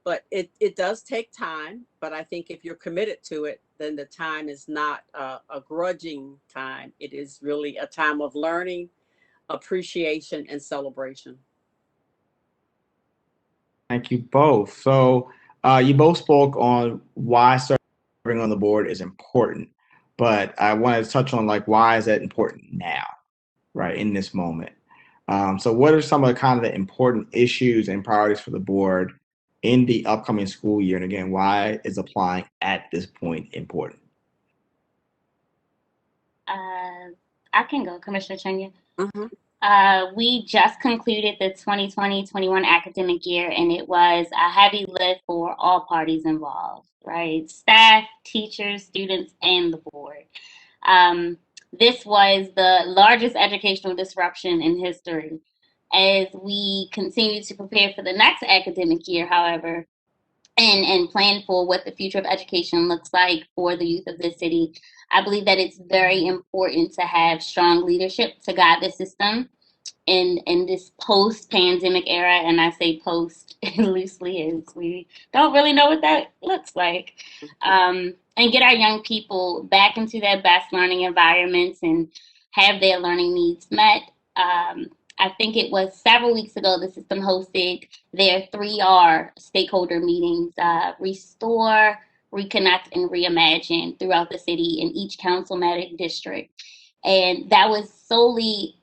Speaker 4: But it does take time. But I think if you're committed to it, then the time is not a grudging time. It is really a time of learning, appreciation, and celebration.
Speaker 3: Thank you both. So You both spoke on why serving on the board is important, but I wanted to touch on like why is that important now, right, in this moment. So what are some of the kind of the important issues and priorities for the board in the upcoming school year? And again, why is applying at this point important?
Speaker 5: I can go, Commissioner Chenya.
Speaker 4: Mm-hmm.
Speaker 5: We just concluded the 2020-21 academic year, and it was a heavy lift for all parties involved, right? Staff, teachers, students, and the board. This was the largest educational disruption in history. As we continue to prepare for the next academic year, however, and plan for what the future of education looks like for the youth of this city, I believe that it's very important to have strong leadership to guide the system in this post-pandemic era. And I say post loosely as we don't really know what that looks like. And get our young people back into their best learning environments and have their learning needs met. I think it was several weeks ago the system hosted their 3R stakeholder meetings: restore, reconnect, and reimagine throughout the city in each councilmatic district. And that was solely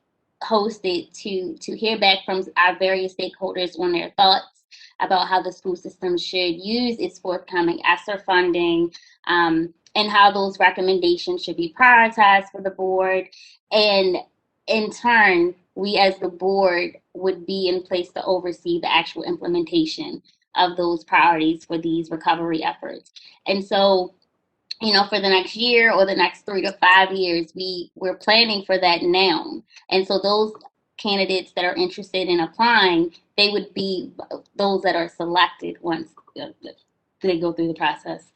Speaker 5: hosted to hear back from our various stakeholders on their thoughts about how the school system should use its forthcoming ESSER funding, and how those recommendations should be prioritized for the board. And in turn, we as the board would be in place to oversee the actual implementation of those priorities for these recovery efforts. And so, for the next year or the next 3 to 5 years, we're planning for that now. And so those candidates that are interested in applying, they would be those that are selected once they go through the process.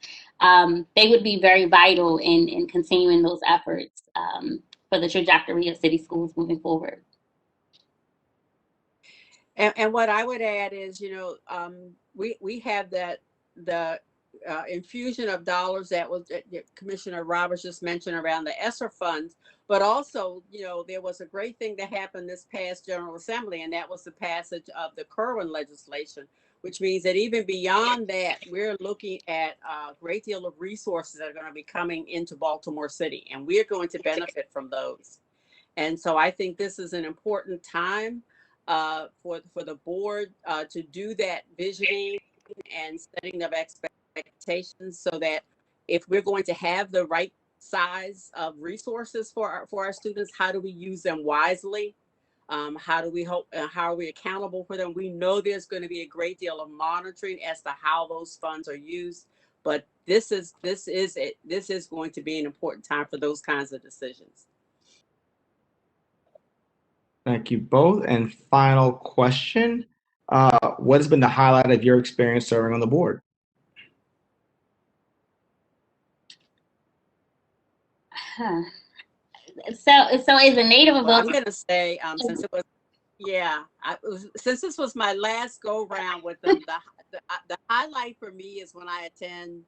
Speaker 5: They would be very vital in continuing those efforts for the trajectory of city schools moving forward.
Speaker 4: And what I would add is, we have the infusion of dollars that was Commissioner Roberts just mentioned around the ESSER funds, but also, there was a great thing that happened this past General Assembly, and that was the passage of the Kerwin legislation, which means that even beyond that, we're looking at a great deal of resources that are going to be coming into Baltimore City, and we're going to benefit from those. And so I think this is an important time for the board to do that visioning and setting of expectations, so that if we're going to have the right size of resources for our students, how do we use them wisely? How do we hope? How are we accountable for them? We know there's going to be a great deal of monitoring as to how those funds are used, but this is going to be an important time for those kinds of decisions.
Speaker 3: Thank you both. And final question, what has been the highlight of your experience serving on the board?
Speaker 5: So as a native of
Speaker 4: Well, I'm
Speaker 5: Baltimore,
Speaker 4: going to say, since this was my last go round with them, the highlight for me is when I attend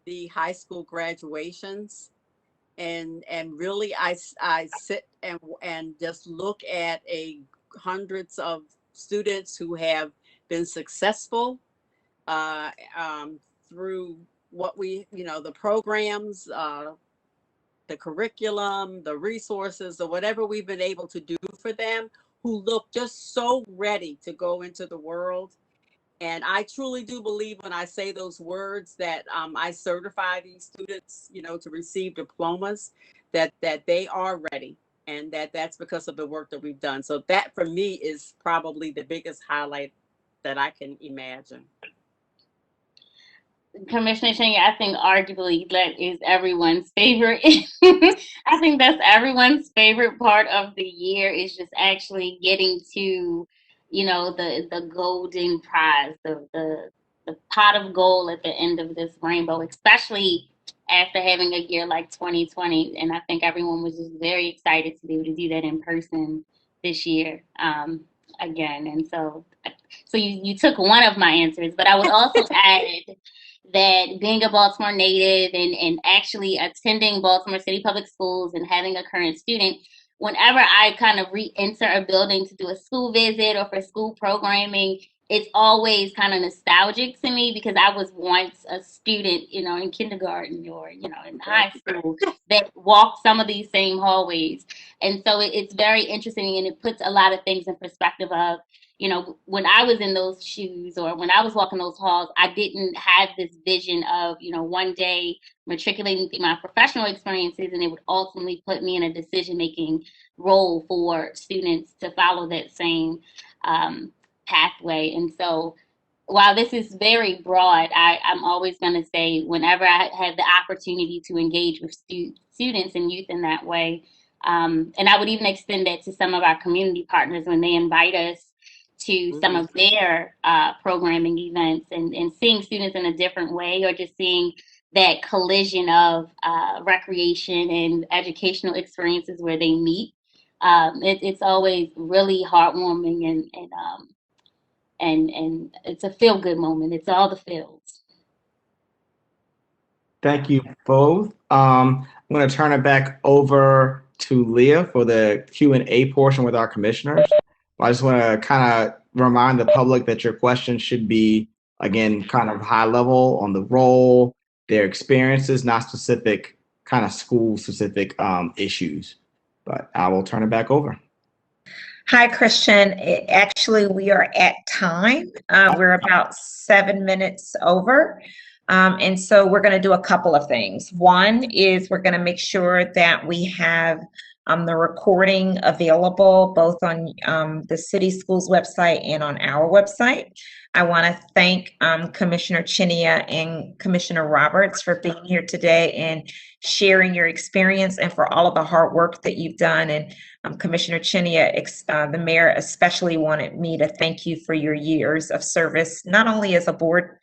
Speaker 4: the high school graduations, and really I sit and just look at hundreds of students who have been successful through what the programs, the curriculum, the resources, or whatever we've been able to do for them, who look just so ready to go into the world. And I truly do believe when I say those words that I certify these students, to receive diplomas, that they are ready, and that's because of the work that we've done. So that for me is probably the biggest highlight that I can imagine.
Speaker 5: Commissioner Chenya, I think arguably that is everyone's favorite. I think that's everyone's favorite part of the year, is just actually getting to, the golden prize, the pot of gold at the end of this rainbow, especially after having a year like 2020. And I think everyone was just very excited to be able to do that in person this year again. And so you took one of my answers, but I would also add that being a Baltimore native and actually attending Baltimore City Public Schools and having a current student, whenever I kind of re-enter a building to do a school visit or for school programming, it's always kind of nostalgic to me because I was once a student, you know, in kindergarten or, you know, in high school that walked some of these same hallways. And so it's very interesting, and it puts a lot of things in perspective of, you know, when I was in those shoes or when I was walking those halls, I didn't have this vision of, you know, one day matriculating through my professional experiences, and it would ultimately put me in a decision-making role for students to follow that same pathway. And so while this is very broad, I'm always going to say whenever I have the opportunity to engage with students and youth in that way, and I would even extend that to some of our community partners when they invite us to some of their programming events, and seeing students in a different way, or just seeing that collision of recreation and educational experiences where they meet. It's always really heartwarming, and it's a feel good moment. It's all the feels.
Speaker 3: Thank you both. I'm going to turn it back over to Leah for the Q&A portion with our commissioners. I just want to kind of remind the public that your questions should be, again, kind of high level on the role, their experiences, not specific kind of school specific issues. But I will turn it back over.
Speaker 2: Hi, Christian. Actually, we are at time. We're about 7 minutes over. And so we're going to do a couple of things. One is we're going to make sure that we have the recording available both on the city schools website and on our website. I want to thank Commissioner Chinia and Commissioner Roberts for being here today and sharing your experience, and for all of the hard work that you've done. And Commissioner Chinia, the mayor especially wanted me to thank you for your years of service, not only as a board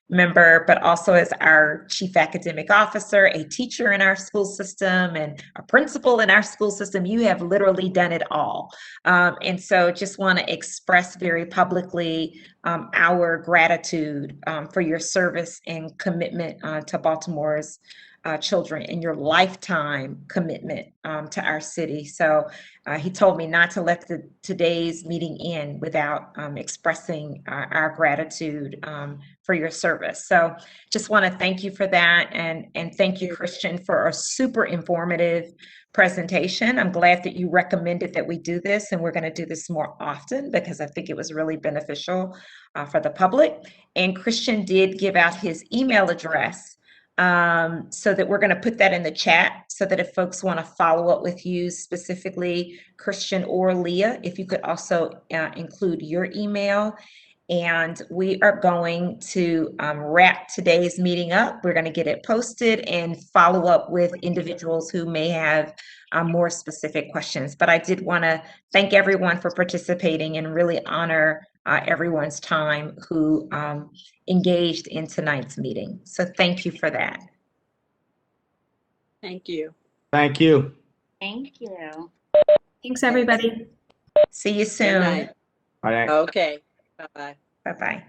Speaker 2: member, but also as our chief academic officer, a teacher in our school system, and a principal in our school system. You have literally done it all. And so just want to express very publicly our gratitude for your service and commitment to Baltimore's children, and your lifetime commitment to our city. So he told me not to let today's meeting end without expressing our gratitude for your service. So just want to thank you for that, and thank you, Christian, for a super informative presentation. I'm glad that you recommended that we do this, and we're going to do this more often because I think it was really beneficial for the public. And Christian did give out his email address, so that we're going to put that in the chat, so that if folks want to follow up with you specifically, Christian or Leah, if you could also include your email. And we are going to wrap today's meeting up. We're going to get it posted and follow up with individuals who may have more specific questions. But I did want to thank everyone for participating and really honor everyone's time who engaged in tonight's meeting. So thank you for that.
Speaker 4: Thank you.
Speaker 3: Thank you.
Speaker 5: Thank you.
Speaker 1: Thanks, everybody.
Speaker 2: See you
Speaker 4: Good
Speaker 2: soon.
Speaker 4: night.
Speaker 3: All right.
Speaker 4: Okay. Bye-bye.
Speaker 2: Bye-bye.